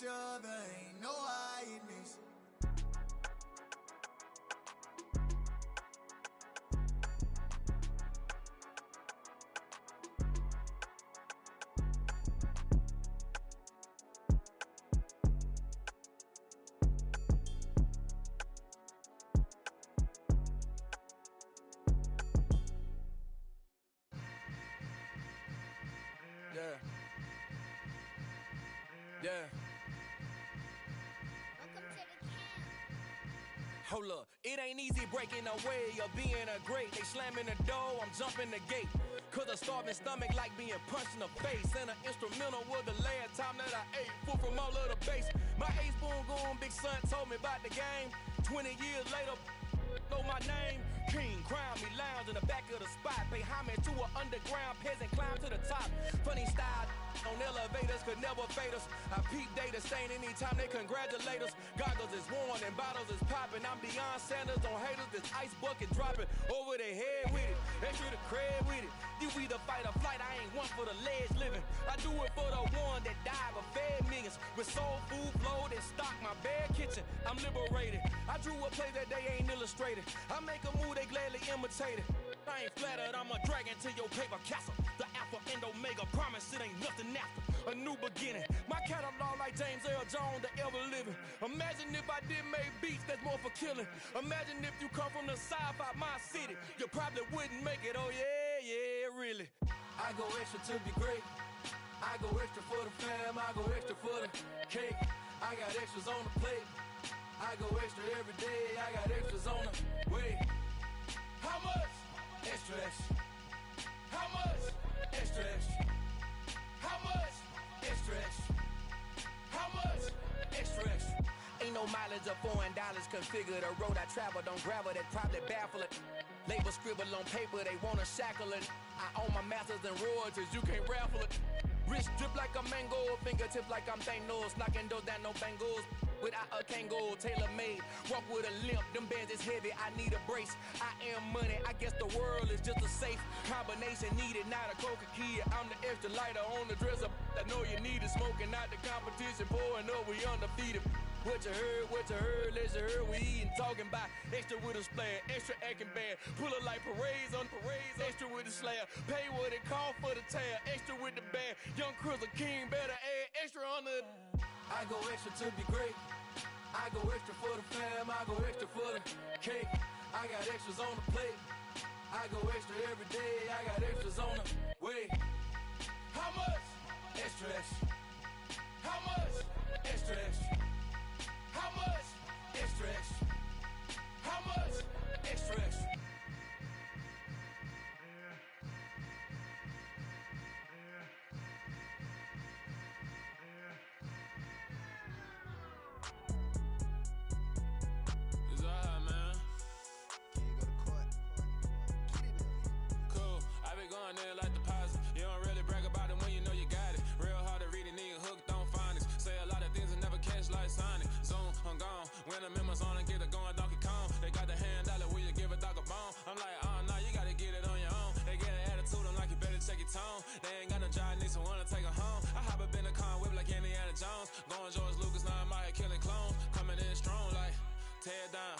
each other, ain't no hiding this. Yeah. Hold up, it ain't easy breaking away or being a great. They slamming the door, I'm jumping the gate. Cause a starving stomach like being punched in the face. And an instrumental was the last time that I ate food from all of the base. My ace boom goon, big son told me about the game. 20 years later, know my name. King, crown me, lounge in the back of the spot. Pay homage to an underground peasant, climb to the top. Funny style on elevators could never fade us. I peep data stain anytime they congratulate us. Goggles is worn and bottles is popping. I'm Deion Sanders on haters, this ice bucket dropping over their head with it. Extra the cred with it. You either fight or flight, I ain't one for the ledge living. I do it for the one that died but fed millions. With soul food flowed and stock my bare kitchen. I'm liberated. I drew a play that they ain't illustrated. I make a move, they gladly imitate it. I ain't flattered, I'm a dragon to your paper castle. The Alpha and Omega, promise it ain't nothing after. A new beginning. My catalog like James Earl Jones, the ever living. Imagine if I did make beats that's more for killing. Imagine if you come from the south out my city. You probably wouldn't make it, oh yeah, really. I go extra to be great. I go extra for the fam, I go extra for the cake. I got extras on the plate. I go extra every day, I got extras on the way. How much? Extra, extra. How much? Extra, extra. How much? Extra, extra. How much? Extra, extra. Ain't no mileage of $4 configure the road I travel. Don't gravel that probably baffle it. Label scribble on paper, they wanna shackle it. I own my masters and royalties, you can't raffle it. Wrist drip like a mango, fingertip like I'm Thanos. Knocking those down, no bangles. Without a Kango, tailor-made. Walk with a limp, them bands is heavy, I need a brace. I am money, I guess the world is just a safe combination needed, not a coca key. I'm the extra lighter on the dresser. I know you need it, smoking out the competition, pouring up, we undefeated. What you heard, let's you heard, we eating, talking about extra with a splash, extra acting bad, pull it like parades on parades, extra with the slab, pay what it cost for the tab, extra with the band, young Chris a king, better add extra on the. I go extra to be great, I go extra for the fam, I go extra for the cake, I got extras on the plate, I go extra every day, I got extras on the way. How much? Extra, extra. How much? Extra, extra. How much? Extra, extra. How much? Extra, extra. It's all right, man. Can you go to court? Get it up. Cool. I be going there like deposit. You don't really brag about it when you know you got it. Real hard to read it, nigga hooked on phonics. Say a lot of things and never catch like Sonic. Zone, I'm gone. When the members on and get it going, Donkey Kong. They got the hand dollar, will you give a dog a bone? I'm like, oh, no, you gotta get it on your own. They get an attitude, I'm like, you better check your tone. They ain't got no job, need someone to take her home. I hop up in a car, whip like Indiana Jones. Going George Lucas, now I'm out here killing clones. Coming in strong like, tear down,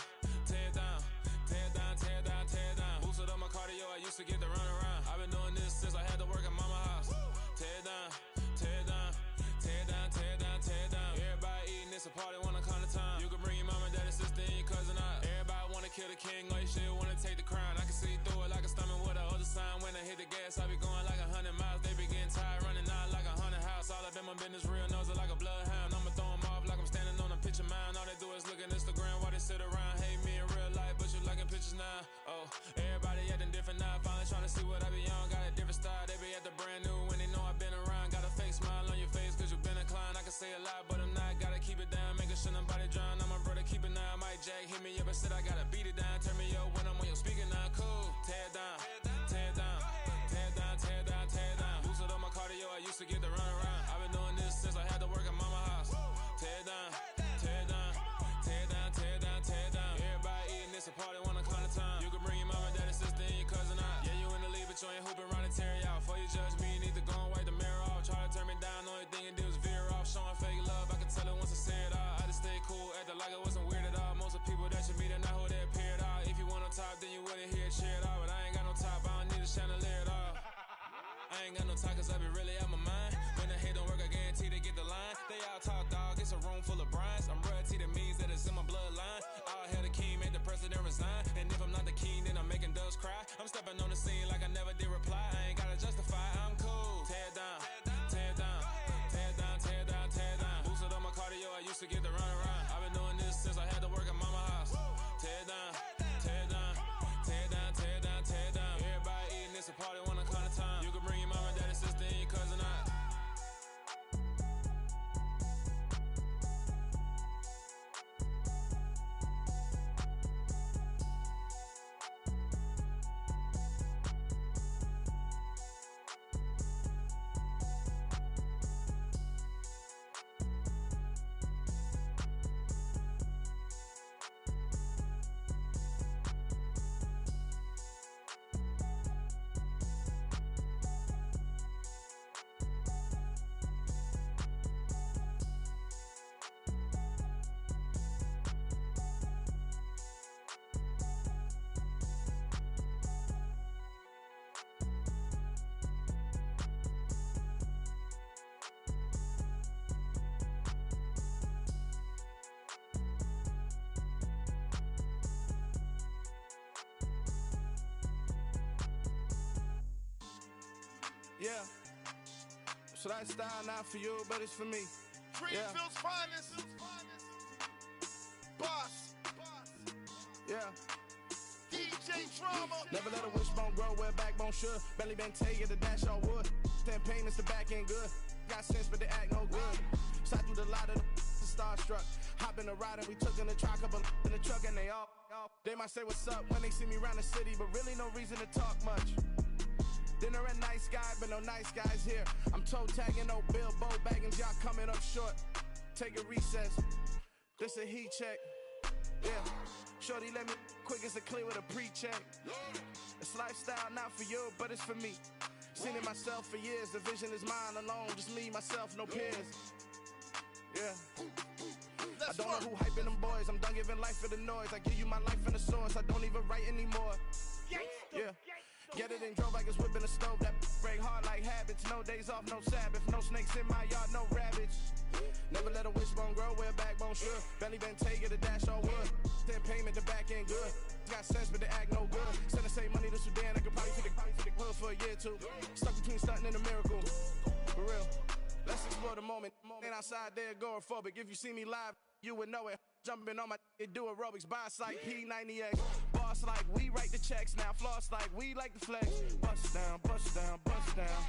tear down, tear down, tear down, tear down. Boosted up my cardio, I used to get to run around. I've been doing this since I had to work at mama house. Tear down, tear down, tear down, tear down, tear down. Everybody eating, it's a party, wanna come to time. You can bring your mama, daddy, sister, and your cousin out. Everybody wanna kill the king, like shit, wanna take the crown. I can see through it like a stomach with a other sign. When I hit the gas, I be going like 100 miles. They be getting tired, running out like 100 house. All up in my business, real nose like a bloodhound. I'ma throw them off like I'm standing on a picture mound. All they do is look at Instagram while they sit around. Hate me in real life, but you liking pictures now. Oh, everybody acting different now. Finally trying to see what I be on. Got a different style, they be at the brand new when they know I've been around. Got a fake smile on your face cause you been inclined. I can say a lot, but I'm not. Gotta keep it down, making sure nobody drown. I'm my brother, keep it now. Mike Jack hit me up and said I gotta beat it down. Turn me up when I'm on your speaker now. Cool, tear down, tear down, tear down, tear down, tear down. Boosted up my cardio, I used to get to run around. I've been doing this since I had to work at mama house. Tear down, tear down, tear down, tear down, tear down. Everybody eating, it's a party, wanna come to time. You can bring your mama, daddy, sister, and your cousin out. Yeah, you in the league, but you ain't hooping around and tear out. Before you judge me, you need to go and wipe the mirror off. Try to turn me down, only thing you do is veer off. Showing fake love, I can tell it Yeah. So that style not for you, but it's for me. Greenfield's finest. Boss. Yeah. DJ Drama. Never let a wishbone grow where a backbone should. Belly been take it, the dash all wood. 10 payments, the back end good. Got sense, but they act no good. Shot through the lot of the starstruck. Hop in the ride and we took in the truck, couple in the truck, and they all. They might say what's up when they see me around the city, but really no reason to talk much. Dinner a nice guy, but no nice guys here. I'm toe tagging, no Bilbo Baggins, y'all coming up short. Take a recess. This a heat check. Yeah. Shorty let me quick as a clear with a pre-check. It's lifestyle not for you, but it's for me. Seen it myself for years. The vision is mine alone, just me, myself, no peers. Yeah. I don't know who hyping them boys. I'm done giving life for the noise. I give you my life in the source. I don't even write anymore. Yeah. Get it and drove like it's whipping a stove. That break hard like habits. No days off, no Sabbath. No snakes in my yard, no rabbits. Never let a wishbone grow where a backbone should. Belly been take it, the dash all wood. 10 payment, the back end good. Got sense, but they act no good. Send the same money to Sudan. I could probably take the hood for a year or two. Stuck between stunting and a miracle. For real. Let's explore the moment. Ain't outside there agoraphobic. If you see me live, you would know it. Jumping on my do aerobics. Boss like P90X. Boss like we write the checks now. Floss like we like the flex. Bust down, bust down, bust down.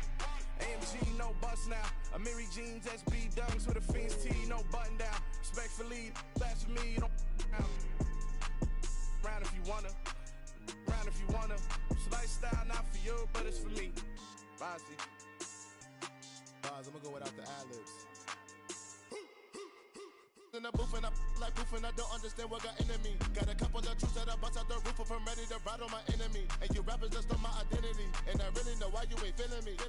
AMG, no bust now. Amiri jeans, SB dunks with a Fiends tee, no button down. Respectfully, that's for me, you don't down. Round if you wanna. Round if you wanna. It's lifestyle not for you, but it's for me. Bozzy. Boz, I'm gonna go without the ad-libs. In the booth and I like proof and I don't understand what got into me. Got a couple of truths that I bust out the roof if I'm ready to ride on my enemy. And you rappers just stole my identity, and I really know why you ain't feeling me.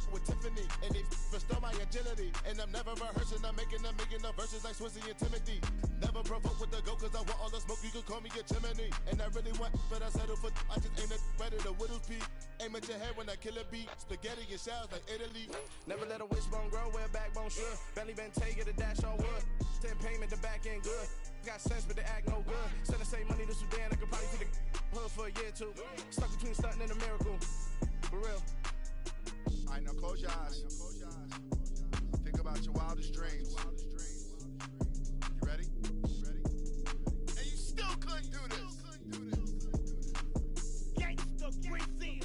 With Tiffany, and they restore my agility. And I'm never rehearsing, I'm making no verses like Swizzy and Timothy. Never provoke with the go, cause I want all the smoke, you can call me a chimney. And I really want, but I settle for, I just ain't ready to Whittles Peak. Aim at your head when I kill a beat. Spaghetti and shells like Italy. Never let a wishbone grow where a backbone should. Belly been take it, the dash all wood. 10 payment, the back end good. Got sense, but they act no good. Send the same money to Sudan, I could probably take the hood for a year or two. Stuck between stunting and a miracle. For real. Alright, now close your eyes. Think about your wildest dreams. You ready? And you still couldn't do this. Gangsta Brazil.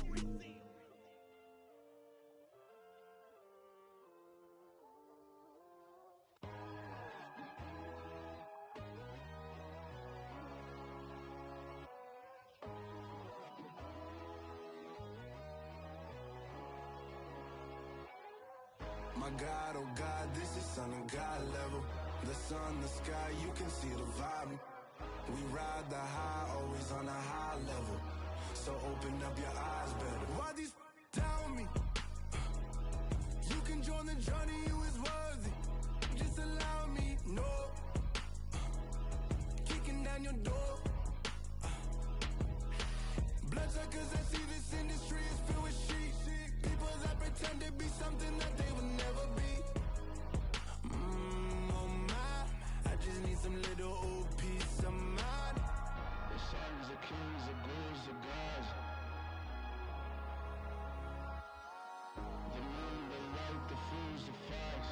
My God, oh God, this is Son of God level. The sun, the sky, you can see the vibe. We ride the high, always on a high level. So open up your eyes better. Why these tell me? You can join the journey, you is worthy. Just allow me, no. Kicking down your door. Bloodsuckers that see this industry is filled with shit. People that pretend to be something that they will never be. Oh my, I just need some little old peace of mind. The sons of kings, the ghouls, the gods. The moon, the light, the fools, the facts.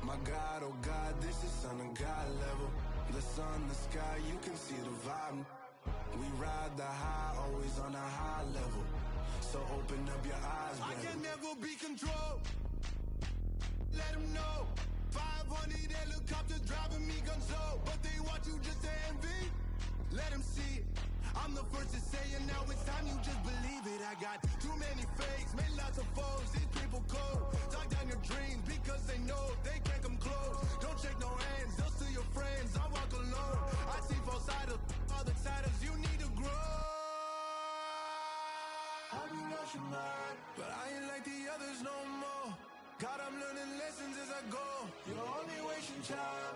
My God, oh God, this is Son of God level. The sun, the sky, you can see the vibe. We ride the high, always on a high level. So open up your eyes, baby. I can never be controlled. Let them know. 500 helicopters driving me gonzo. But they want you just to envy. Let them see it. I'm the first to say it, now it's time you just believe it. I got too many fakes, made lots of foes. These people cold. Talk down your dreams because they know they can't come close. Don't shake no hands, those to your friends. I walk alone. I see both sides of other siders. You need to grow. I do lost your mind, but I ain't like the others no more. God, I'm learning lessons as I go. You're only wasting time.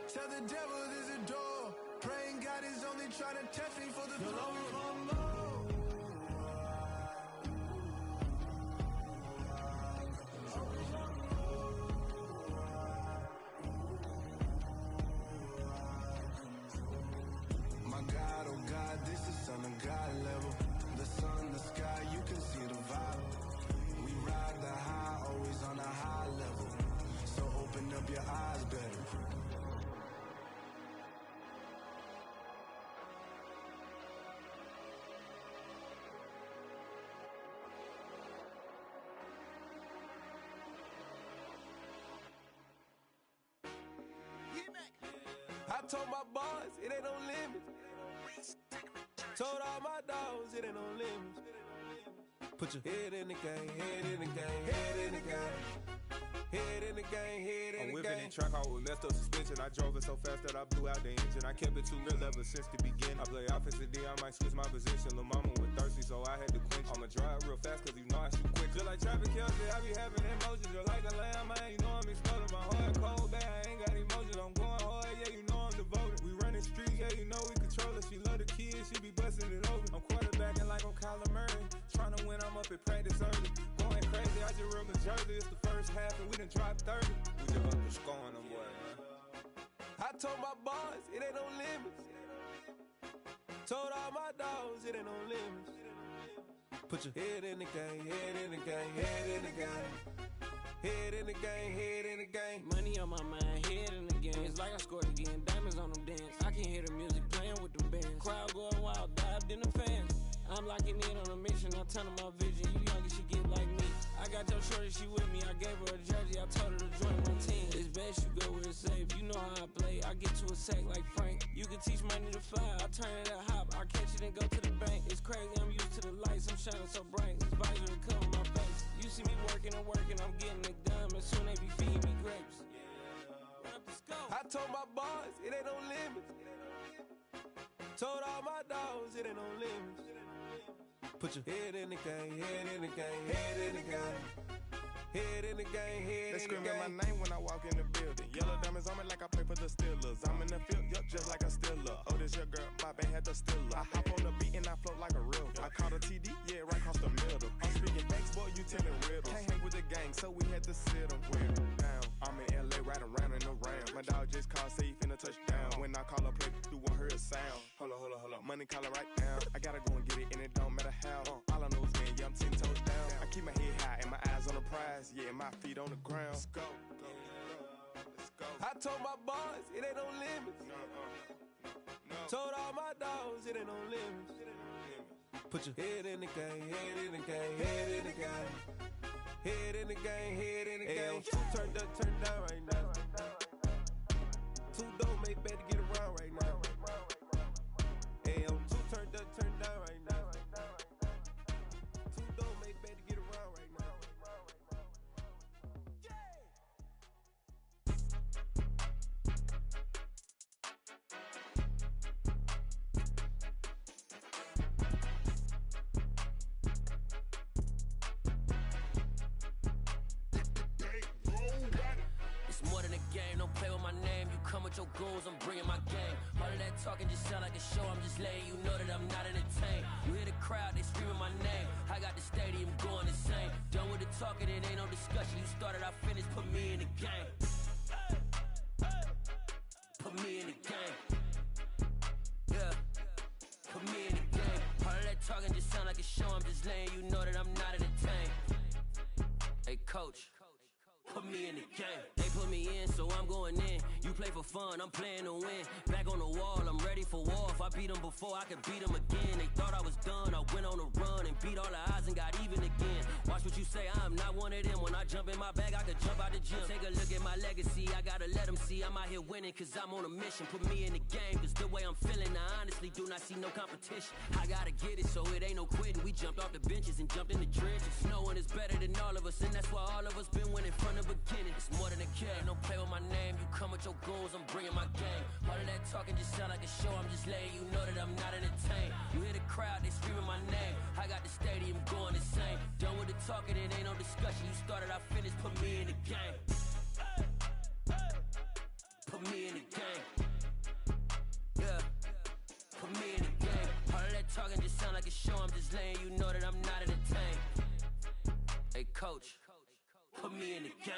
Tell the devil there's a door. Praying God is only trying to test me for the throne. My God, oh God, this is Son of God level. The told my boys, it ain't no limits. Told all my dogs, it ain't no limits. Put your head in the game, head in the game, head in the game. Head in the game, head in the game. I'm whipping in track, I was messed up suspension. I drove it so fast that I blew out the engine. I kept it too real ever since the beginning. I play offensive D, I might switch my position. Lil' mama was thirsty, so I had to quench. I'ma drive real fast, cause you know I shoot quick. Just like traffic Kelsey, I be having emotions. Just like a lamb, man, you know I'm exploding. My heart cold, bad, I ain't got emotions. I'm going hard, yeah, you know I'm devoted. We running streets, yeah, you know we control it. She love the kids, she be busting it over. I'm quarterbacking like I'm Kyler Murray. Trying to win, I'm up at practice early. Going crazy, I just real the jersey. It's the first half and we done dropped 30. We just up the scoring them boy, man. I told my boys, it ain't no limits. Told all my dogs, it ain't no limits. Put your head in the game, head in the game, head in the game. Head in the game, head in the game. Money on my mind, head in the game. It's like I scored again, diamonds on them dance. I can hear the music playing with them bands. Crowd going wild, dived in the fans. I'm locking in on a mission, I'm telling my vision. You young, she get like me. I got your shorty, she with me. I gave her a jersey, I told her to join my team. It's best you go where it's safe. You know how I play. I get to a sack like Frank. You can teach money to fly. I turn it a hop. I catch it and go to the bank. It's crazy, I'm used to the lights. I'm shining so bright. This visor will cover my face. You see me working and working, I'm getting it done. And soon they be feeding me grapes. I told my boys, it ain't no limits. Told all my dogs, it ain't no limits. Put your head in the game, head in the game, head in the game. Head in the game, head They in the game. screaming my name when I walk in the building. Yellow diamonds on me like I play for the Steelers. I'm in the field, yup, just like a Steeler. Oh, this your girl, my band had the Steeler. I hop on the beat and I float like a real. I caught a TD, yeah, right across the middle. I'm speaking facts, boy, you telling riddles. Can't hang with the gang, so we had to sit them down. I'm in LA, riding round and around. My dog just called, say he finna touchdown. When I call a play, you won't hear a sound. Hold up. Money calling right now. I gotta go and get it, and it don't matter how. All I know is win, yeah, I'm 10 toes down. I keep my head high and my eyes on the prize. Yeah, my feet on the ground. Let's go. I told my boys, it ain't no limits. Told all my dogs, it ain't no limits. Put your head in the game, head in the game, head in the game. Head in the game, head in the game. Two turned up, turned down right now. Two don't make bad to get around right now. Hey, I'm two turned up, turned down right now. Two don't make bad to get around right now. It's more than a game, don't play with my name. You come with your goons, I'm bringing my game. All of that talking just sound like a show, I'm just letting you know that I'm not entertained. You hear the crowd, they screaming my name. I got the stadium going insane. Done with the talking, it ain't no discussion. You started, I finished, put me in the game. Put me in the game. Yeah, put me in the game. All of that talking just sound like a show, I'm just letting you know that I'm not entertained. Hey coach, put me in the game. They put me in, so I'm going in. You play for fun, I'm playing to win. Back on the wall, I'm ready for war. If I beat them before, I could beat them again. They thought I was done, I went on a run and beat all the odds and got even again. Watch what you say, I'm not one of them. When I jump in my bag, I could jump out the gym. Take a look at my legacy, I gotta let them see I'm out here winning, cause I'm on a mission. Put me in the game, cause the way I'm feeling, I honestly do not see no competition. I gotta get it, so it ain't no quitting. We jumped off the benches and jumped in the trenches. No one is better than all of us, and that's why all of us been winning from the beginning. It's more than a game, don't play with my name. You come with your goons, I'm bringing my game. All of that talking just sound like a show, I'm just letting you know that I'm not entertained. You hear the crowd, they screaming my name. I got the stadium going insane. Done with the talking, it ain't no discussion. You started, I finished, put me in the game. Put me in the game. Yeah, put me in the game. All of that talking just sound like a show, I'm just letting you know that I'm not entertained. Hey coach, put me in the game.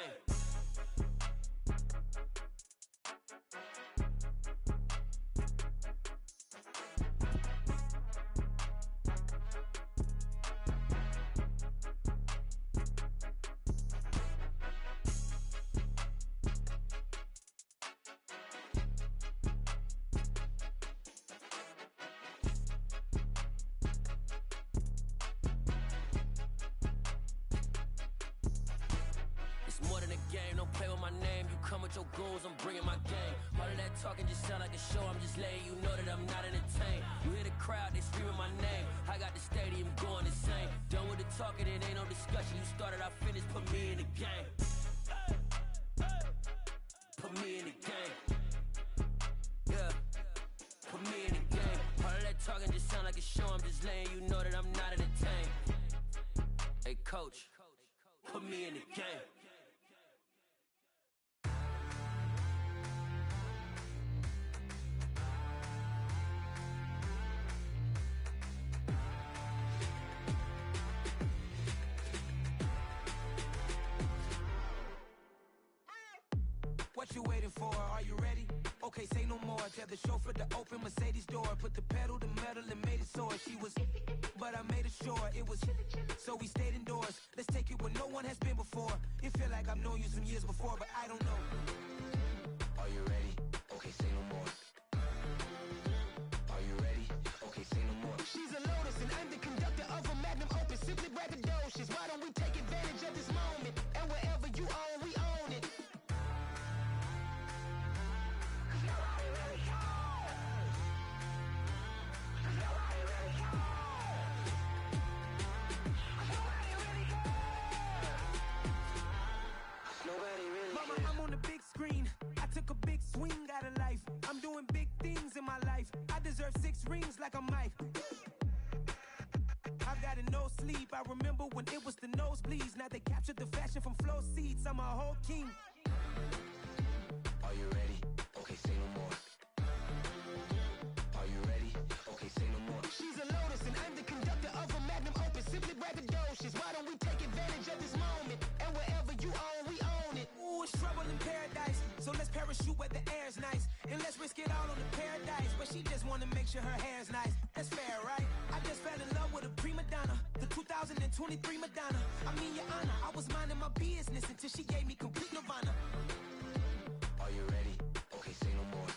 It's more than a game, don't play with my name. You come with your goons, I'm bringing my game. All of that talking just sound like a show, I'm just letting you know that I'm not entertained. You hear the crowd, they screaming my name. I got the stadium going insane. Done with the talking, it ain't no discussion. You started, I finished, put me in the game. Put me in the game. Yeah, put me in the game. All of that talking just sound like a show, I'm just letting you know that I'm not entertained. Hey coach, put me in the game. What you waiting for? Are you ready? Okay, say no more. Tell the chauffeur to open Mercedes door. Put the pedal to metal and made it soar. She was, but I made it sure it was. So we stayed indoors. Let's take it where no one has been before. It feel like I've known you some years before, but I don't know. Are you ready? Okay, say no more. Are you ready? Okay, say no more. She's a Lotus and I'm the conductor of a Magnum Opus. Simply braggadocious. Why don't we take advantage of this moment? And wherever you own, we own it. Mama, I'm on the big screen. I took a big swing out of life. I'm doing big things in my life. I deserve 6 rings like a Mike. I've got no sleep. I remember when it was the nosebleeds. Now they captured the fashion from flow seats. I'm a whole king. Are you ready? Okay, say no more. Are you ready? Okay, say no more. She's a Lotus and I'm the conductor of a Magnum Opus. Simply braggadocious. Why don't we take advantage of this moment? And wherever you own, we own it. Ooh, it's trouble in paradise. So let's parachute where the air's nice. And let's risk it all on the paradise. But she just wanna make sure her hair's nice. That's fair, right? I just fell in love with a prima donna. The 2023 Madonna. I mean, your honor, I was minding my business until she gave me complete nirvana. Are you ready? Okay, say no more.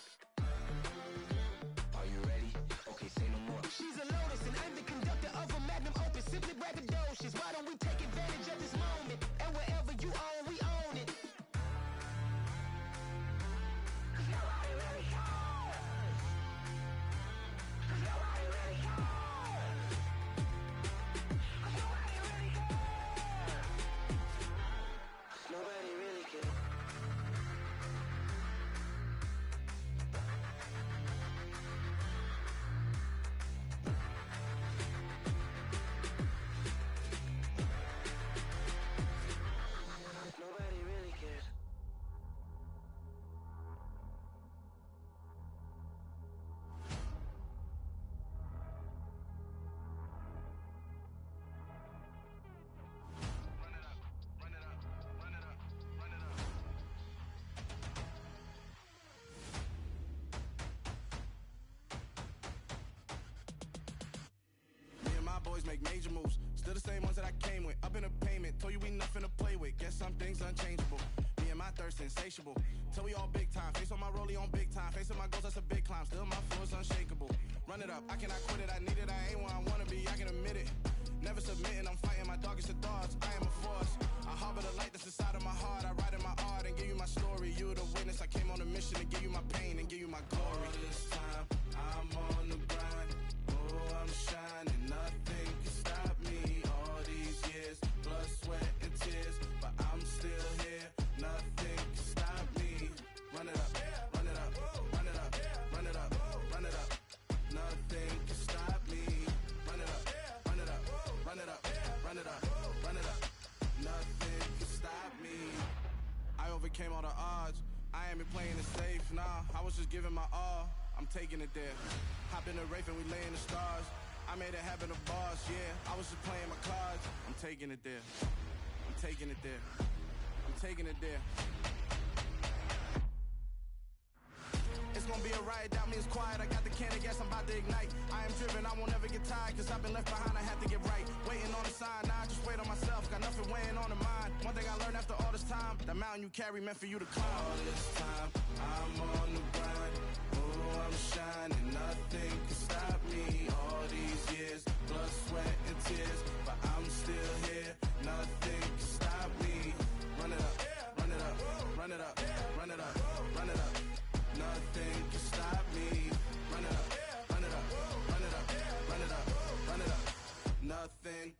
Are you ready? Okay, say no more. She's a Lotus and I'm the conductor of a Magnum Opus. Simply braggadocious. Why don't we take advantage of this moment? And wherever you own, we own it. Nobody really cares. Nobody really cares. Nobody really cares. Nobody really cares. Nobody really cares. Me and my boys make major moves. Still the same ones that I came with. Up in a payment. Told you we nothing to play with. Guess some things unchangeable. Me and my thirst insatiable. Till we all big time. Face on my rollie on big time. Facing my goals, that's a big climb. Still my flow is unshakable. Run it up. I cannot quit it. I need it. I ain't where I wanna be. I can admit it. Never submitting. I'm fighting my darkest of thoughts. I am a force. I harbor the light that's inside of my heart. I write in my art and give you my story. You the witness. I came on a mission to give you my pain and give you my glory. All this time, I'm on the grind. Oh, I'm shining. Nothing can stop me. All these years, blood, sweat, and tears. But I'm still here. Nothing can stop me. Run it up, run it up, run it up, run it up, run it up. Nothing can stop me. Run it up, run it up, run it up, run it up, run it up. Nothing can stop me. I overcame all the odds. I ain't been playing it safe, nah. I was just giving my all. I'm taking it there. Hop in the Wraith and we lay in the stars. I made it happen, the boss, yeah. I was just playing my cards. I'm taking it there. I'm taking it there. I'm taking it there. It's gonna be a riot, doubt me it's quiet. I got the can of gas, I'm about to ignite. I am driven, I won't ever get tired. Cause I've been left behind, I have to get right. Waiting on the sign, now I just wait on myself. Got nothing weighing on the mind. One thing I learned after all this time, the mountain you carry meant for you to climb. All this time, I'm on the grind. Oh, I'm shining, nothing can stop me. All these years, blood, sweat, and tears. But I'm still here, nothing can stop me. Run it up.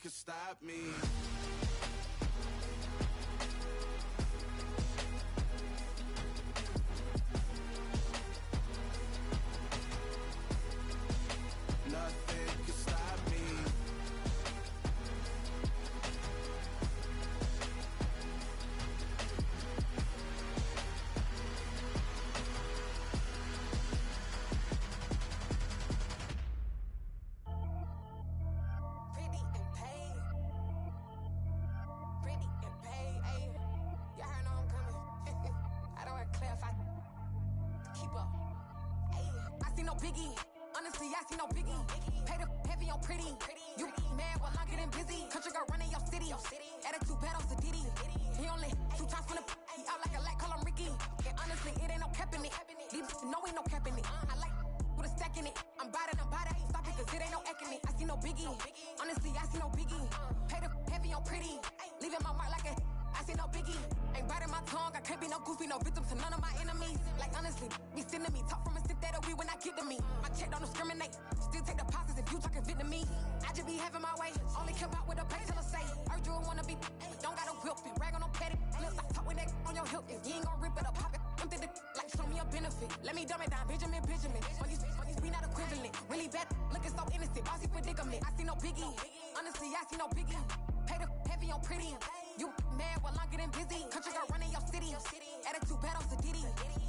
could stop me. Nothing could stop me. Biggie, honestly, I see no biggie. Pay the heavy on pretty. You mad while I'm getting busy. Country girl running your city. Attitude battles to Diddy. He only 2 times from the he out like a light, call him Ricky. And honestly, it ain't no cap in it. No, ain't no cap in it. I like with a stack in it. I'm about it. Stop it, cause it ain't no acting it. I see no biggie. Honestly, I see no biggie. Pay the heavy on pretty. Leaving my mark like a I see no biggie. Ain't biting my tongue. I can't be no goofy, no victim to none of my enemies. Like honestly, be sending me talk from a sip that we when I get to me. My check don't discriminate. Still take deposits if you talking Vietnamese. I just be having my way. Only care about what the pay till I say. Heard you wanna be, don't gotta whip it. Rag on no petty. Flips like talk with that on your hip. If you ain't gon' rip it or pop it, empty the like show me a benefit. Let me dumb it down, Benjamin. When these we not equivalent. Really bad, looking so innocent. Bossy predicament. I see no biggie. Honestly, I see no biggie. Pay the heavy on pretty. You mad while I'm getting busy. Country girl running your city. Attitude battles to Diddy.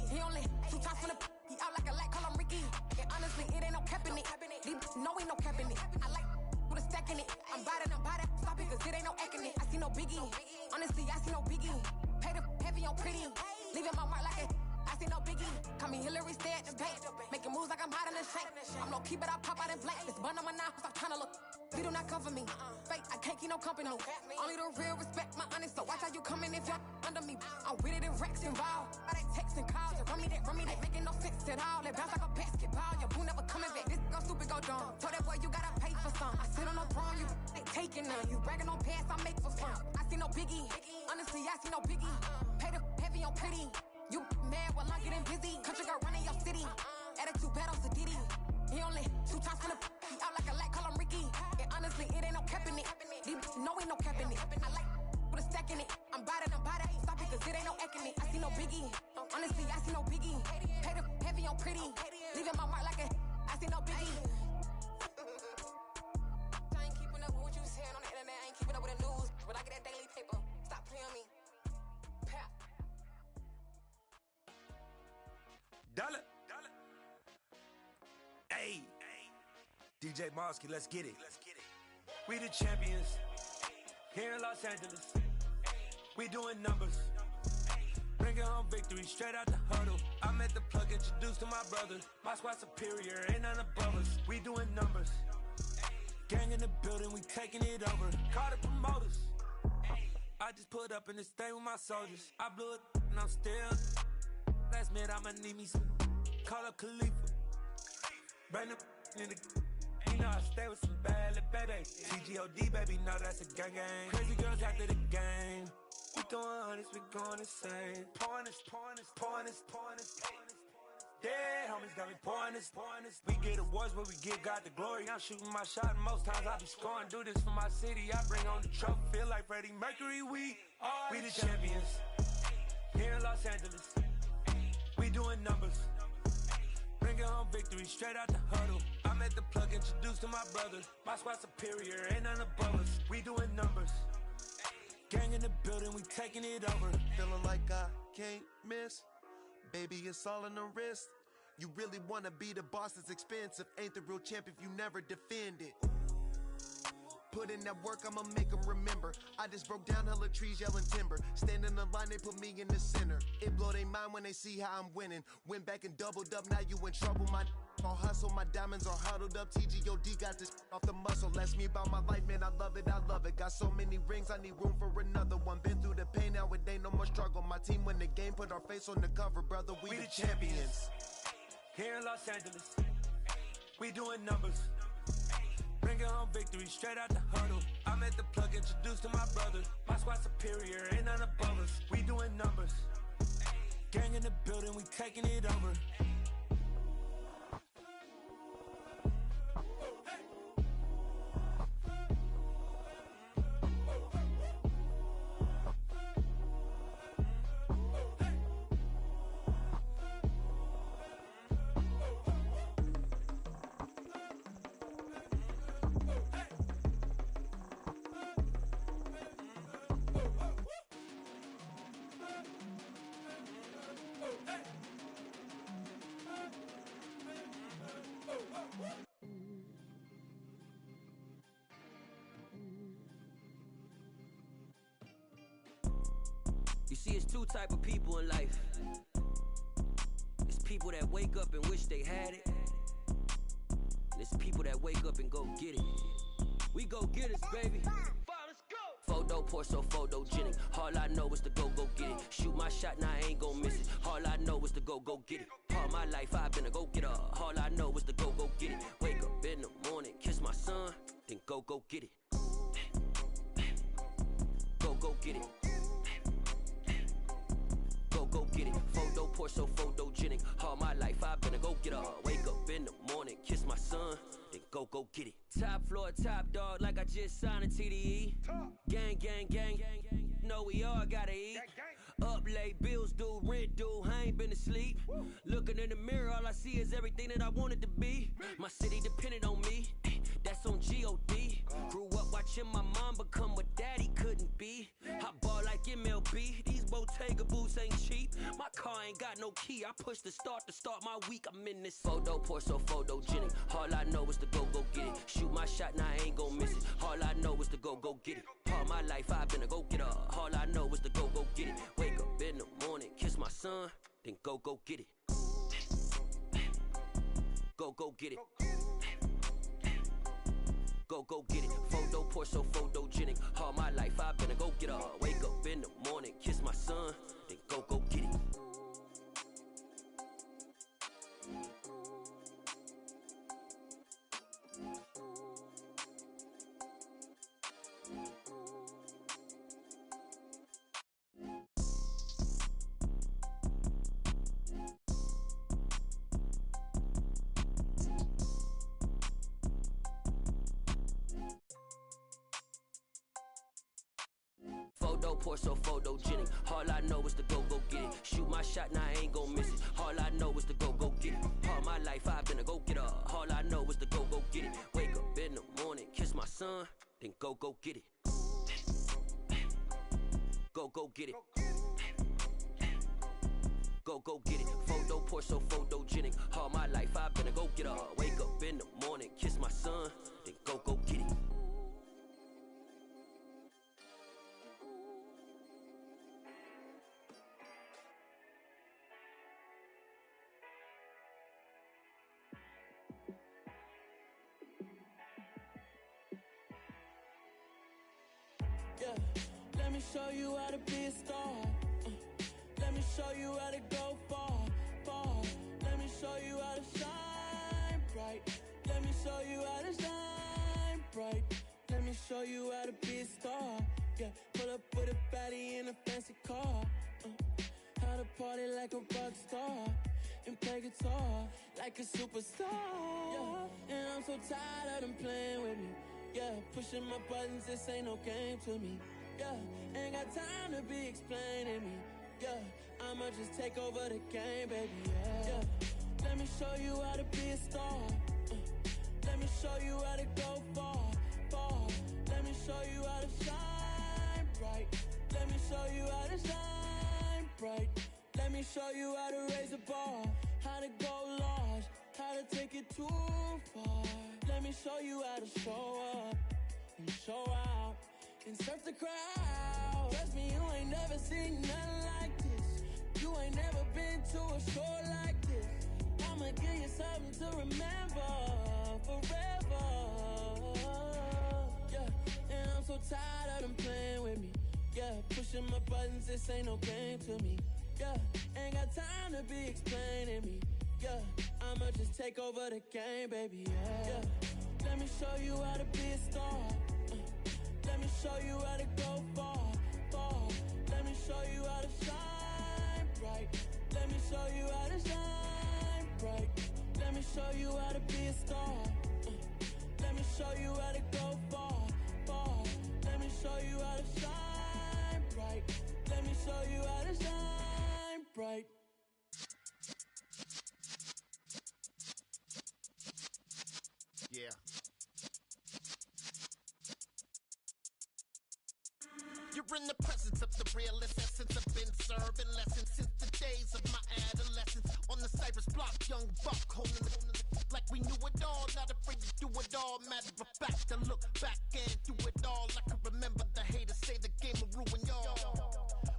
He only 2 times from the he out like a light, call him Ricky. And honestly, it ain't no cap in it. No, ain't no cap in it. I like with a stack in it. I'm about it. Stop it, cause it ain't no acting it. I see no biggie. Honestly, I see no biggie. Pay the heavy on pretty. Leaving my mark like a I see no biggie. Call me Hillary, stay at the bank. Making moves like I'm hot in the shank. I'm low key, but I pop out in blank. This bun on my knife, stop trying to look. They do not cover me. Fake, I can't keep no company. Only the real respect my honest. So watch how you coming if you're under me. I'm with it in racks involved. I ain't texting calls. You run me that. Making no sense at all. They bounce like a basketball. Your boo never coming back. This go stupid, go dumb. Told that boy you gotta pay for some. I sit on no throne, you ain't taking none. You bragging on pants, I make for fun. I see no biggie. Honestly, I see no biggie. Pay the heavy on pretty. You mad while I'm getting busy. Country girl running your city. Attitude battles to Diddy. He only 2 times from the he out like a light, call him Ricky. And honestly, it ain't no cap in it. No, ain't no cap in it. I like with a stack in it. I'm about it. Stop it, cause it ain't no acting it. I see no biggie. Honestly, I see no biggie. Pay the heavy on pretty. Leaving my mark like a I see no biggie. I ain't keeping up with what you saying on the internet. I ain't keeping up with the news. But I get that daily paper. Stop playing me. Pap. Dollar. Hey. DJ Mosky, let's get it. We the champions. Here in Los Angeles. We doing numbers. Bringing home victory straight out the huddle. I'm at the plug, introduced to my brother. My squad superior, ain't none above us. We doing numbers. Gang in the building, we taking it over. Call the promoters. I just put up in this thing with my soldiers. I blew it and I'm still. Last minute, I'ma need me some. Call up Khalifa. Bring them in the. You know I stay with some bad little baby. TGOD, baby, know that's a gang gang. Crazy girls after the game. We throwing hundreds, we going insane. Pouring this. Dead homies got me pouring this. We get awards, but we give God the glory. I'm shooting my shot, and most times I be scoring. Do this for my city, I bring on the trophy. Feel like Freddie Mercury, we the champions. Here in Los Angeles. We doing numbers. Bringing home victory straight out the huddle. I'm at the plug, introduced to my brother. My squad superior, ain't none above us. We doing numbers. Gang in the building, we taking it over. Feeling like I can't miss. Baby, it's all in the wrist. You really wanna be the boss, it's expensive. Ain't the real champ if you never defend it. Put in that work, I'ma make them remember. I just broke down hella trees, yelling timber. Stand in the line, they put me in the center. It blow they mind when they see how I'm winning. Went back and doubled up, now you in trouble. My all hustle, my diamonds are huddled up. TGOD got this off the muscle. Ask me about my life, man, I love it. Got so many rings, I need room for another one. Been through the pain, now it ain't no more struggle. My team win the game, put our face on the cover, brother. We the champions. Here in Los Angeles, we doing numbers. Bringing home victory straight out the huddle. I'm at the plug, introduced to my brother. My squad superior, ain't none above us. We doing numbers. Gang in the building, we taking it over. You see, it's two type of people in life. It's people that wake up and wish they had it. And it's people that wake up and go get it. We go get it, baby. Photo pour so photogenic. All I know is to go get it. Shoot my shot, now I ain't gon' miss it. All I know is to go get it. All my life I've been a go-getter. All I know is to go get it. Wake up in the morning, kiss my son, then go get it. Go get it. Go get it. Photo pour so photogenic. All my life I've been a go-getter. Wake up in the morning, kiss my son, then go get it. Top floor, top dog, like I just signed a TDE. Gang, gang, gang, know we all gotta eat. Up late, bills due, rent due, I ain't been asleep. Looking in the mirror, all I see is everything that I wanted to be. My city depended on me, that's on G.O.D. Grew up watching my mom become what daddy couldn't be. I ball like MLB, these Bottega boots ain't cheap. My car ain't got no key, I push the start to start my week. I'm in this photo pour so photogenic. All I know is to go get it. Shoot my shot, now I ain't gon' miss it. All I know is to go get it. All my life I've been a go-getter. All I know is to go get it. Wake up in the morning, kiss my son, then go get it. Go get it. Go get it. Photo pour so photogenic. All my life I've been a go-getter. Wake up in the morning, kiss my son, then go get it. Photo pour so photogenic. All I know is to go get it. Shoot my shot, now I ain't gon' miss it. All I know is to go get it. All my life I've been a go-getter. All I know is to go get it. Wake up in the morning, kiss my son, then go get it. Go get it. Go get it. Photo pour so photogenic. All my life I've been a go-getter. Wake up in the morning, kiss my son, then go get it. Yeah, let me show you how to be a star. Let me show you how to go far. Let me show you how to shine bright. Let me show you how to shine bright. Let me show you how to be a star. Yeah, pull up with a baddie in a fancy car. How to party like a rock star and play guitar like a superstar. Yeah, and I'm so tired of them playing with me. Yeah, pushing my buttons, this ain't no game to me. Yeah, ain't got time to be explaining me. Yeah, I'ma just take over the game, baby. Yeah, let me show you how to be a star. Let me show you how to go far. Let me show you how to shine bright. Let me show you how to shine bright. Let me show you how to raise a bar, how to go large, how to take it too far. Let me show you how to show up and show out and surf the crowd. Trust me, you ain't never seen nothing like this. You ain't never been to a show like this. I'ma give you something to remember forever. Yeah, and I'm so tired of them playing with me. Yeah, pushing my buttons, this ain't no game to me. Yeah, ain't got time to be explaining me. Yeah, I'ma just take over the game, baby. Yeah, let me show you how to be a star. Let me show you how to go far. Let me show you how to shine bright. Let me show you how to shine bright. Let me show you how to be a star. Let me show you how to go far. Let me show you how to shine bright. Let me show you how to shine bright. Yeah. You're in the presence of the realest essence. I've been serving lessons since the days of my adolescence. On the Cypress block, young buck holding it like we knew it all. Not afraid to do it all. Matter of fact, I look back and do it all. I can remember the haters say the game will ruin y'all.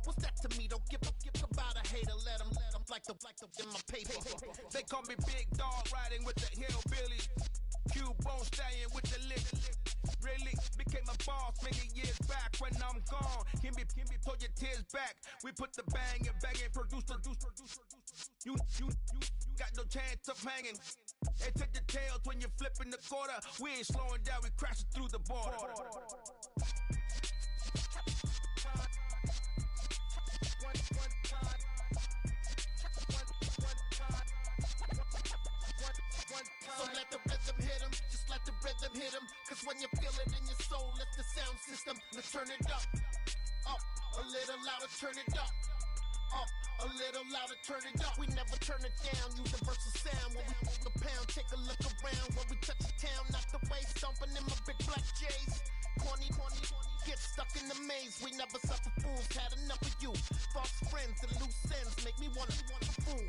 What's that to me? hater, let them like the in my paper. They call me Big Dog, riding with the hillbillies. Q-Bone stallion with the lick. Really became a boss many years back. When I'm gone, can be pull your tears back. We put the bang and produce. You got no chance of hanging. They take the tails when you're flipping the quarter. We ain't slowing down, we crashing through the border. So let the rhythm hit him, just let the rhythm hit him. Cause when you feel it in your soul, lift the sound system. Let's turn it up, a little louder, turn it up. A little louder, turn it up. We never turn it down, universal sound. When we move the pound, take a look around. When we touch the town, knock the way, stomping in my big black J's. Corny, get stuck in the maze. We never suffer fools, had enough of you. False friends and loose ends make me wanna fool.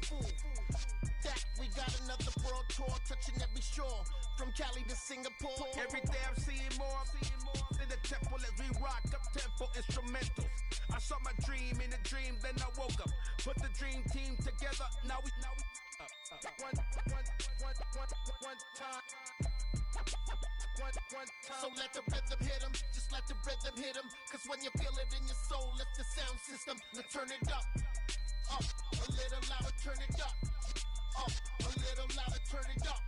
That we got another world tour, touching every shore. From Cali to Singapore. Every day I'm seeing more in the temple as we rock up tempo instrumentals. I saw my dream in a dream, then I woke up. Put the dream team together, now we one time. So let the rhythm hit him, just let the rhythm hit him. Cause when you feel it in your soul, lift the sound system. Now turn it up, a little louder, turn it up, a little louder, turn it up.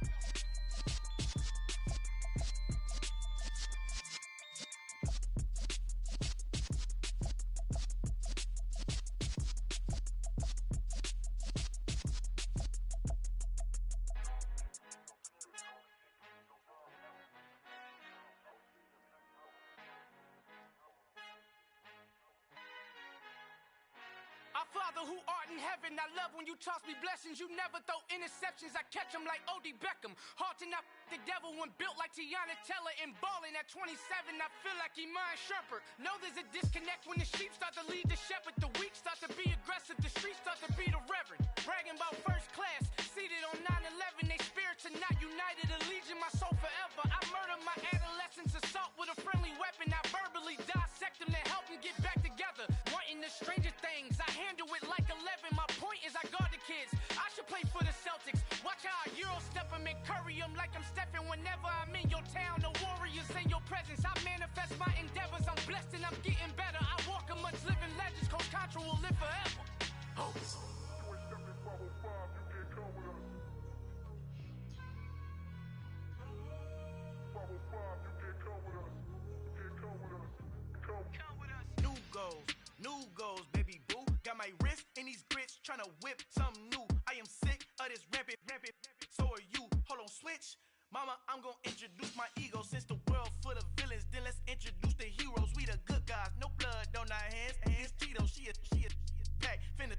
Our Father who art in heaven, I love when you toss me blessings. You never throw interceptions, I catch them like O.D. Beckham. Hard to not the devil when built like Tiana Teller and balling at 27, I feel like Iman Shumpert. Know there's a disconnect when the sheep start to lead the shepherd. The weak start to be aggressive, the streets start to be the reverend. Bragging about first class, seated on 9/11. They spirits are not united, allegiance my soul forever. I murder my adolescence, assault with a friendly weapon. I verbally dissect them to help them get back together. Wanting the stranger things, I handle it like 11. My point is I guard the kids. I should play for the Celtics. Watch how I Euro step them and curry them like I'm Stephen. Whenever I'm in your town, the Warriors in your presence. I manifest my endeavors. I'm blessed and I'm getting better. I walk amongst living legends. Coach Contra will live forever. Oh. New goals, baby boo. Got my wrist in these grits, tryna whip something new. I am sick of this rampant. So are you. Hold on, switch. Mama, I'm gonna introduce my ego. Since the world full of villains, then let's introduce the heroes. We the good guys, no blood on our hands. Hands Tito, she a pack. Finna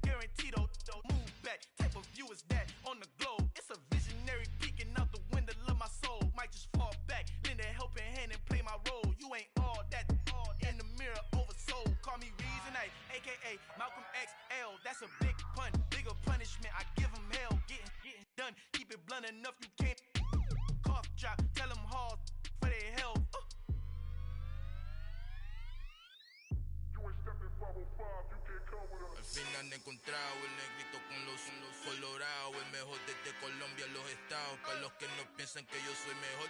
guaranteed don't move back. Type of view is that on the globe. It's a visionary peeking out the window of my soul. Might just fall back, lend a helping hand and play my role. You ain't all that in the mirror oversold. Call me Reason A, aka Malcolm XL. That's a big pun, bigger punishment. I give him hell, getting done. Keep it blunt enough, you can't cough drop. Tell them hard for their health. Al fin han encontrado el negrito con los colorados, el mejor desde Colombia, los estados. Para los que no piensan que yo soy mejor,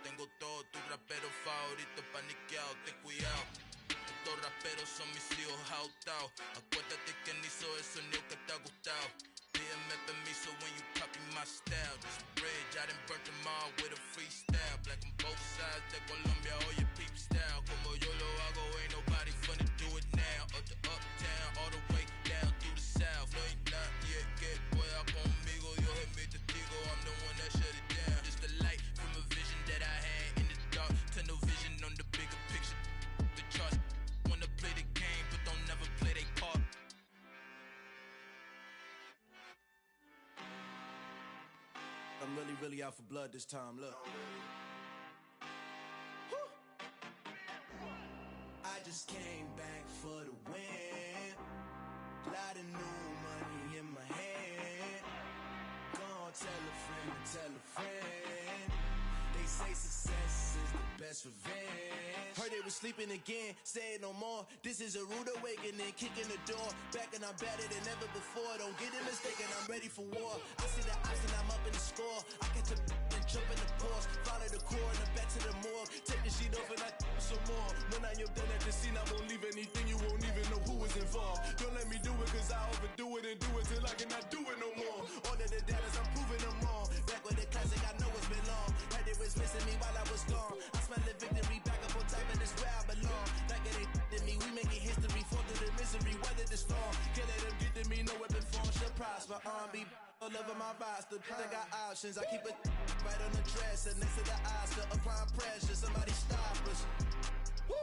tengo todo, tus raperos favoritos paniqueados, ten cuidado. Estos raperos son mis hijos jautados. Acuérdate que ni hizo el sonido que te ha gustado. Pídeme permiso when you copy my style. This bridge, I done burnt them all with a freestyle. Black on both sides de Colombia, oye peep style. Como yo lo hago, ain't nobody finna do it now. Up to uptown, all the way down through the south. No hay nadie que pueda conmigo, Dios es mi testigo. I'm the one that shut it down. Just the light from a vision that I had in the dark. Tunnel vision on the bigger picture. The charts wanna play the game, but don't never play their part. I'm really out for blood this time, look. I just came back for the win. Lot of new money in my hand. Go on, tell a friend to tell a friend. They say success is is the best revenge. Heard they was sleeping again, say it no more. This is a rude awakening, kicking the door. Back and I'm better than ever before. Don't get it mistaken, I'm ready for war. I see the option, I'm up in the score. I catch a and jump in the pause. Follow the core and then back to the morgue. Take the sheet off and I some more. When I am done at the scene, I won't leave anything. You won't even know who is involved. Don't let me do it, cause I overdo it and do it till I cannot do it no more. All of the data's, I'm proving them wrong. Back with the classic, I know it's been long. Heard it was missing me while I was gone. I smell the victory back up on top, and it's where I belong. Like it ain't to me, we making history. Fall through the misery, weather the storm. Can't let them get to me, no weapon form shall prosper. R&B all over my roster, they got options. I keep it right on the dresser, next to the Oscar. Applying pressure, somebody stop us. Woo!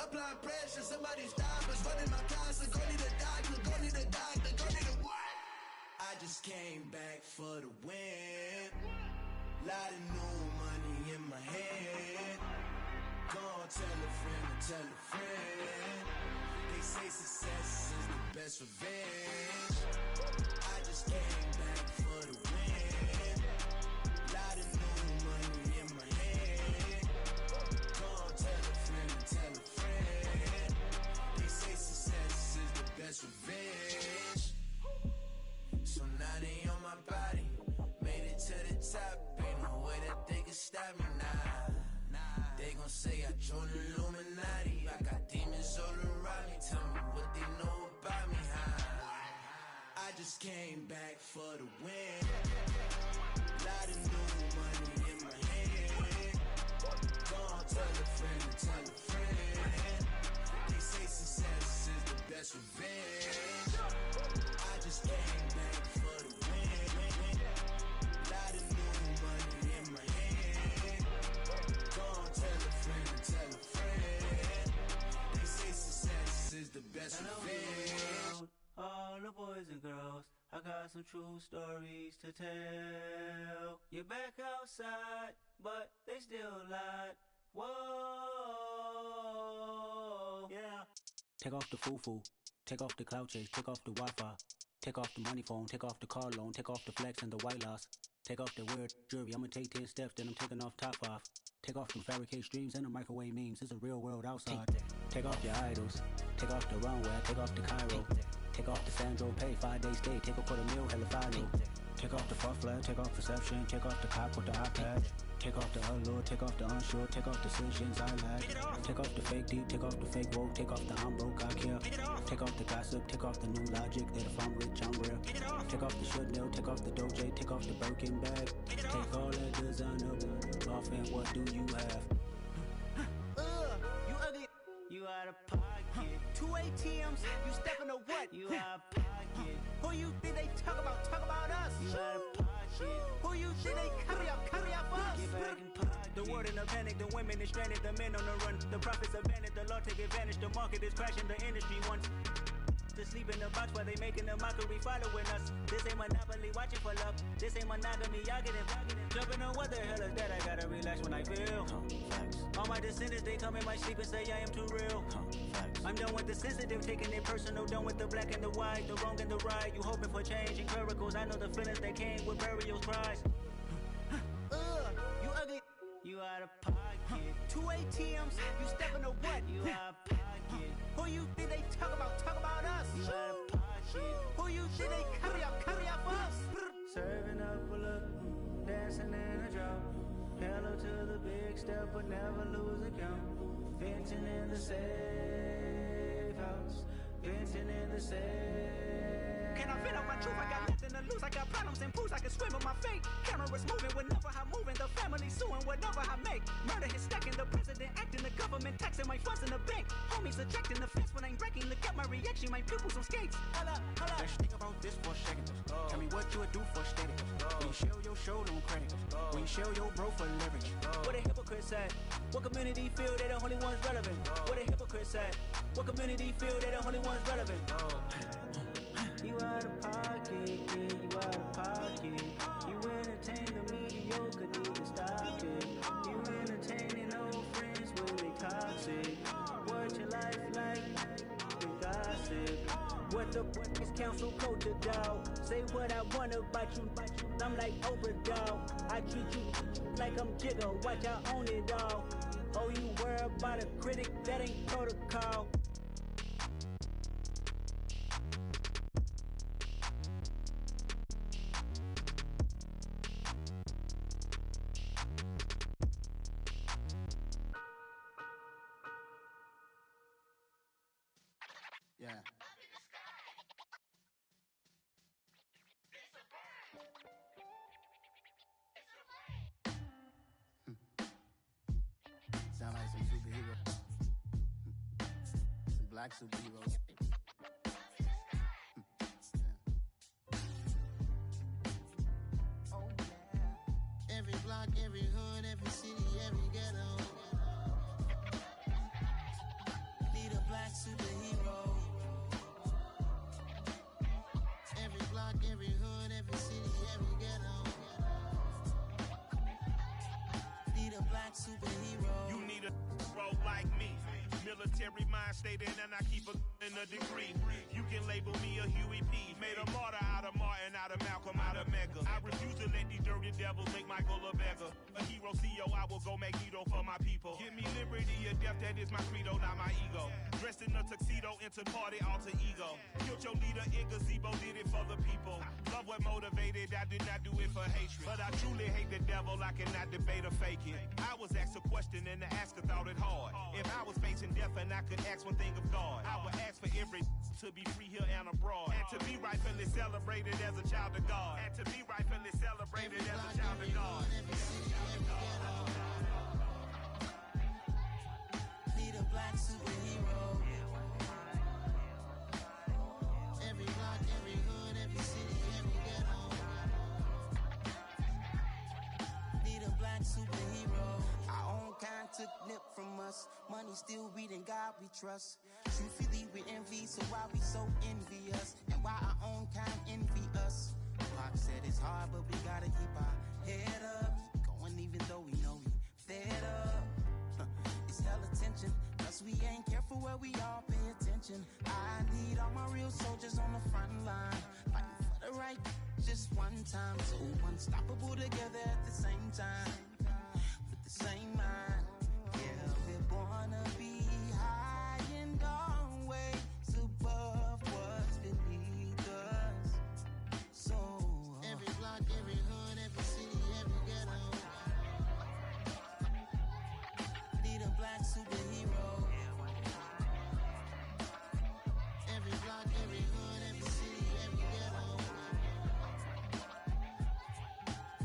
Applying pressure, somebody stop us. Running my casa, go need a doctor, go need a doctor, go need a what? I just came back for the win. Lot of new money in my hand. Go on, tell a friend and tell a friend. They say success is the best revenge. I just came back for the win. Lot of new money in my hand. Go on, tell a friend and tell a friend. They say success is the best revenge. So now they on my body. Made it to the top. Ain't no way that they can stop me now. They gon' say I joined the Illuminati. I got demons all around me. Tell me what they know about me, huh? I just came back for the win. Lot of new money in my hand. Go on, tell a friend and tell a friend. They say success is the best revenge. I just came back for the win. Lot of new money in my hand. Go on, tell a friend and tell a friend. They say success is the best revenge. All the boys and girls, I got some true stories to tell. You're back outside, but they still lied. Whoa, yeah. Take off the foo-foo, take off the cloud chase, take off the Wi-Fi. Take off the money phone, take off the car loan, take off the flex and the white loss. Take off the weird jewelry, I'ma take 10 steps, then I'm taking off top 5. Take off them fabricate streams and the microwave memes, it's a real world outside. Take off your idols, take off the runway, take off the Cairo. Take off the Sandro pay, 5 days stay, take a quarter meal, hella final. Take off the fuck flag, take off perception, take off the cop with the iPad. Take off the allure, take off the unsure, take off decisions I lack. Take off the fake deep, take off the fake woke, take off the I'm broke, I care. Take off the gossip, take off the new logic that if I'm rich, I'm real. Take off the should know, take off the Doja, take off the Birkin bag. Take all that designer off and what do you have? You ugly, you out of pocket. 2 ATMs, you stepping to what? You out of pocket. Who you think they talk about? Talk about us. You out of pocket. Who you think they carry up us? Get back in pocket. The world in a panic, the women is stranded, the men on the run. The profits abandoned, the law take advantage. The market is crashing, the industry wants to sleep in the box while they making a mockery following us. This ain't monopoly, watching for love. This ain't monogamy, y'all getting jumping on what the hell is that? I gotta relax when I feel. All my descendants, they come in my sleep and say I am too real. I'm done with the sensitive, taking it personal. Done with the black and the white, the wrong and the right. You hoping for change and miracles. I know the feelings that came with burials, cries. You ugly, you out of pocket. 2 ATMs, you stepping to what? You out of pocket. Who you think they talk about? Talk about us. You out of pocket. Who you think they carry up us? Serving up a look, dancing in a drop. Hello to the big step, but never lose a count. Venting in the safe house. Venting in the safe. Can I vent out my truth? I got nothing to lose. I got problems and pools. I can swim in my fate. Cameras moving whenever I'm moving. The family suing whatever I make. Murder is stacking. The president acting. The government taxing my funds in the bank. Homies ejecting the fence when I'm breaking. Look at my reaction. My pupils on skates. Hold up. Let's think about this for a second. Tell me what you would do for status. When you show your show, don't credit. When you show your bro for leverage. What a hypocrite said. What community feel they the only ones relevant? What a hypocrite said. What community feel they the only ones relevant? You out of pocket, yeah, you out of pocket. You entertain the mediocre, need to stop it. You entertaining old friends when they toxic. What your life like? They gossip. What the fuck is council culture, dog? Say what I want about you, I'm like overdog. I treat you like I'm Jigga, watch I own it all. Oh, you worry about a critic, that ain't protocol. Yeah. Sound like some superheroes. Some black superheroes. Oh, yeah. Every block, every hood, every city, every ghetto. Need a black superhero. Every block, every hood, every city, every ghetto. Need a black superhero. You need a hero like me. Military mind stated, and I keep in a degree. You can label me a Huey P. Made a martyr out of Martin, out of Malcolm, out of Mega. I refuse to let these dirty devils make Michael a beggar. A hero CEO, I will go Magneto for my people. Give me liberty or death, that is my credo, not my ego. Dressed in a tuxedo, enter party, alter ego. Killed your leader in gazebo, did it for the people. Love what motivated, I did not do it for hatred. But I truly hate the devil, I cannot debate or fake it. I was asked a question and the asker thought it hard. If I was facing death and I could ask one thing of God, I would ask for every to be free here and abroad. And to be rightfully celebrated as a child of God. And to be rightfully celebrated as a child of God. Need a black superhero. Every block, every hood, every city, every ghetto. Need a black superhero. Our own kind took nip from us. Money still reading God we trust. Truthfully we envy, so why we so envious? And why our own kind envy us? Pac said it's hard, but we gotta keep our head up. Going even though we know we fed up. It's hell attention, cause we ain't careful where we all pay attention. I need all my real soldiers on the front line, fighting for the right just one time. So unstoppable together at the same time, with the same mind. Yeah, we're born to be high and always above what's beneath us. So every block, every hood, every city, every ghetto. Need a black superhero. Every block, every hood, every city, every ghetto.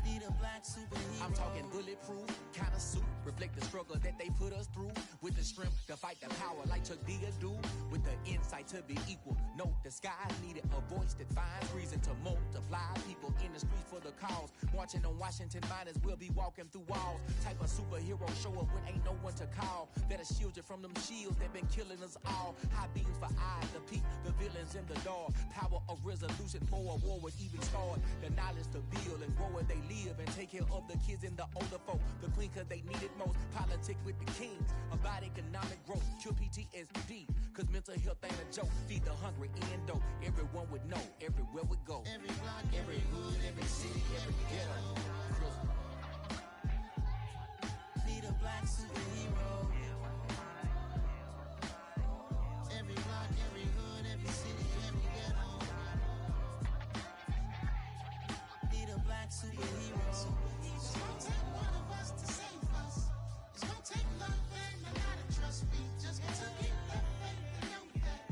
Need a black superhero. I'm talking bulletproof, kind of suit, reflect the struggle that they put us through. With the strength to fight the power like Chuck D do. With the insight to be equal. Note the sky needed a voice that finds reason to multiply. People in the streets for the cause. Marching on Washington, might as well be walking through walls. Type of superhero show up when ain't no one to call. That'll shield you from them shields that been killing us all. High beams for eyes to peek the villains in the dark. Power of resolution for a war would even start. The knowledge to build and grow where they live and take care of the kids and the older folk. The queen cause they need it most. Politics with the kings. About economic growth. Cure PTSD. Cause mental health ain't a joke. Feed the hungry and dope. Everyone would know. Everywhere we go. Every block, every hood, every city, every ghetto. Need a black superhero. Every block, every hood, every city, every ghetto. Need a black superhero. It's gonna take one of us to save us. It's gonna take love and a lot of trust. We just got to keep the faith and know that.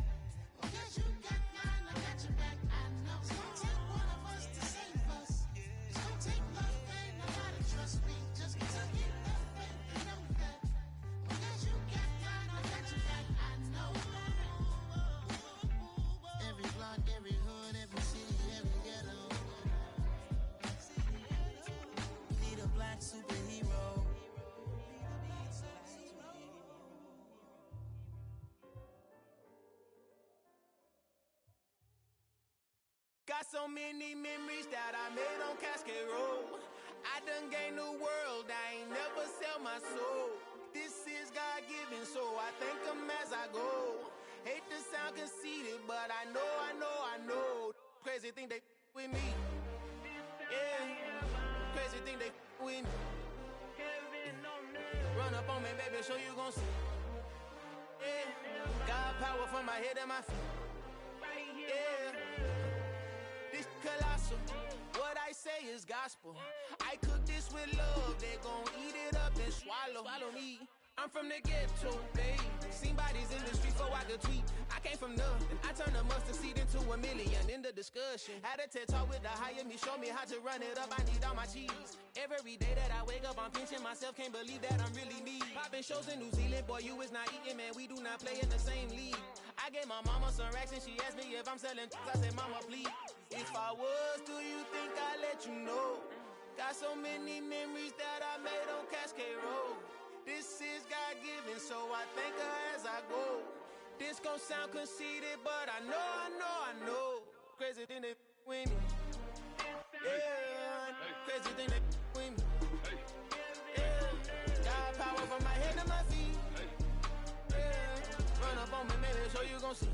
Because you got mine, I got your back. I know. It's gonna take one of us to save us. It's gonna take love and a lot of trust. We just got to keep the faith and know that. Because you got mine, I got your back. I know. Every block, every hood, every city, every ghetto. Need a black superhero. Got so many memories that I made on Cascade Road. I done gained the world, I ain't never sell my soul. This is God-given, so I thank him as I go. Hate to sound conceited, but I know I think they with me. Yeah, crazy think they with me. Run up on me, baby, show you gon' see. Yeah, God power from my head and my feet. Yeah, this colossal. What I say is gospel. I cook this with love. They gon' eat it up and swallow me. I'm from the ghetto, babe. Seen bodies in the streets before I could tweet. I came from nothing. I turned a mustard seed into a million. In the discussion, had a TED talk with the higher me. Show me how to run it up. I need all my cheese. Every day that I wake up, I'm pinching myself. Can't believe that I'm really me. Popping shows in New Zealand, boy, you is not eating, man. We do not play in the same league. I gave my mama some racks and she asked me if I'm selling. I said, mama, please. If I was, do you think I'd let you know? Got so many memories that I made on Cascade Road. This is God-given, so I thank her as I go. This gon' sound conceited, but I know. Crazy thing they with me. Yeah, crazy thing they with me. Yeah, God power from my head to my feet. Yeah, run up on me, maybe so you gon' see.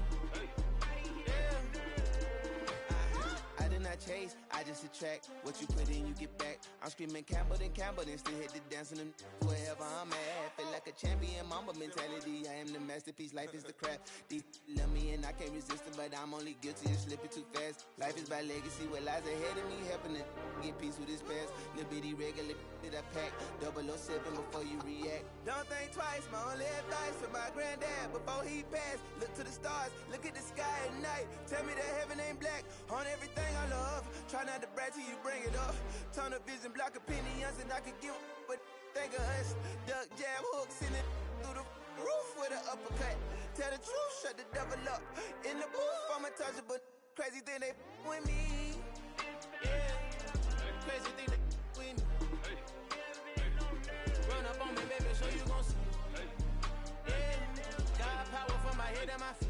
I did not chase, I just attract. What you put in, you get back. I'm screaming Campbell, then still hit the dancing and wherever I'm at. Feel like a champion, mamba mentality. I am the masterpiece, life is the crap. Deep love me and I can't resist it, but I'm only guilty of slipping too fast. Life is by legacy, what lies ahead of me, helping to get peace with this past. Little bitty regular that I pack, 007 before you react. Don't think twice, my only advice for my granddad before he passed. Look to the stars, look at the sky at night. Tell me that heaven ain't black on everything I love. Try not to brag till you bring it up. Turn up vision, block opinions, and I could give but think of us. Duck, jab, hooks in it through the roof with an uppercut. Tell the truth, shut the devil up. In the booth, I'm untouchable. Crazy thing they with me. Yeah, crazy thing they with me. Run up on me, baby, so you gon' see. Yeah, God power from my head and my feet.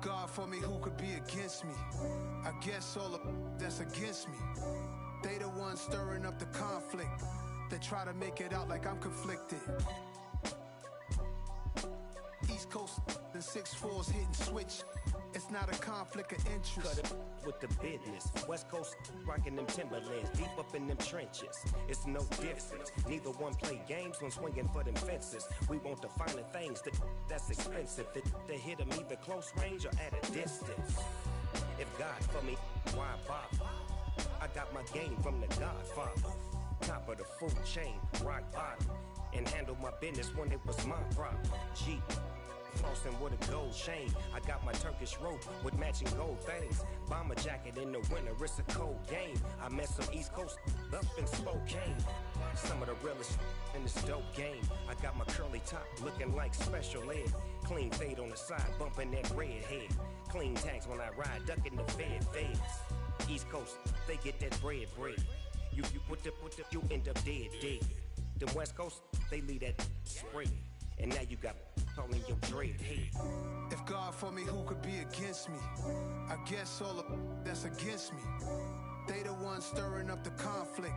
God for me, who could be against me? I guess all of that's against me. They the ones stirring up the conflict. They try to make it out like I'm conflicted. East Coast and 6'4's hitting switch. It's not a conflict of interest. Cut it with the business. West Coast rocking them Timberlands, deep up in them trenches. It's no difference. Neither one play games when swinging for them fences. We want the finer things that's expensive. That hit them either close range or at a distance. If God for me, why bother? I got my game from the Godfather. Top of the food chain, rock bottom. And handle my business when it was my problem. G. Flossing with a gold chain. I got my Turkish rope with matching gold things. Bomber jacket in the winter, it's a cold game. I met some East Coast up in Spokane. Some of the realest in this dope game. I got my curly top looking like special ed. Clean fade on the side, bumping that red head. Clean tags when I ride, ducking the feds. East Coast, they get that bread. You you end up dead. Them West Coast, they leave that spray. And now you got calling your dread head. If God for me, who could be against me? I guess all of that's against me. They the ones stirring up the conflict.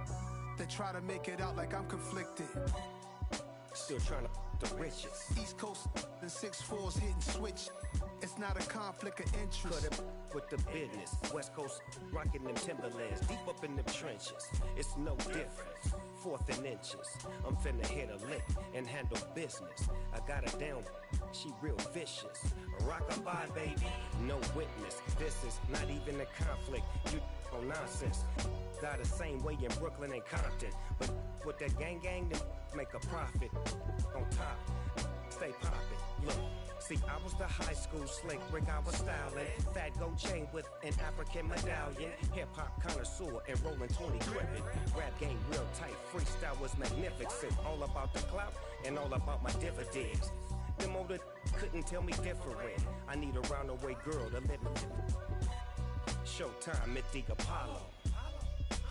They try to make it out like I'm conflicted. Still trying to the riches. East Coast and 6'4's hitting switch. It's not a conflict of interest. Cut it with the business. West Coast rocking them Timberlands, deep up in them trenches. It's no difference. 4th and inches. I'm finna hit a lick and handle business. I got her down, she real vicious. Rockabye, baby, no witness. This is not even a conflict. You on nonsense. Got the same way in Brooklyn and Compton, but with that gang, then make a profit. On top, stay poppin'. Look. See, I was the high school slick brick, I was styling. Fat gold chain with an African medallion. Hip-hop connoisseur and rolling 20 cribbin'. Rap game real tight, freestyle was magnificent. All about the clout and all about my dividends. Them older couldn't tell me different. I need a roundaway girl to live in. Showtime at the Apollo.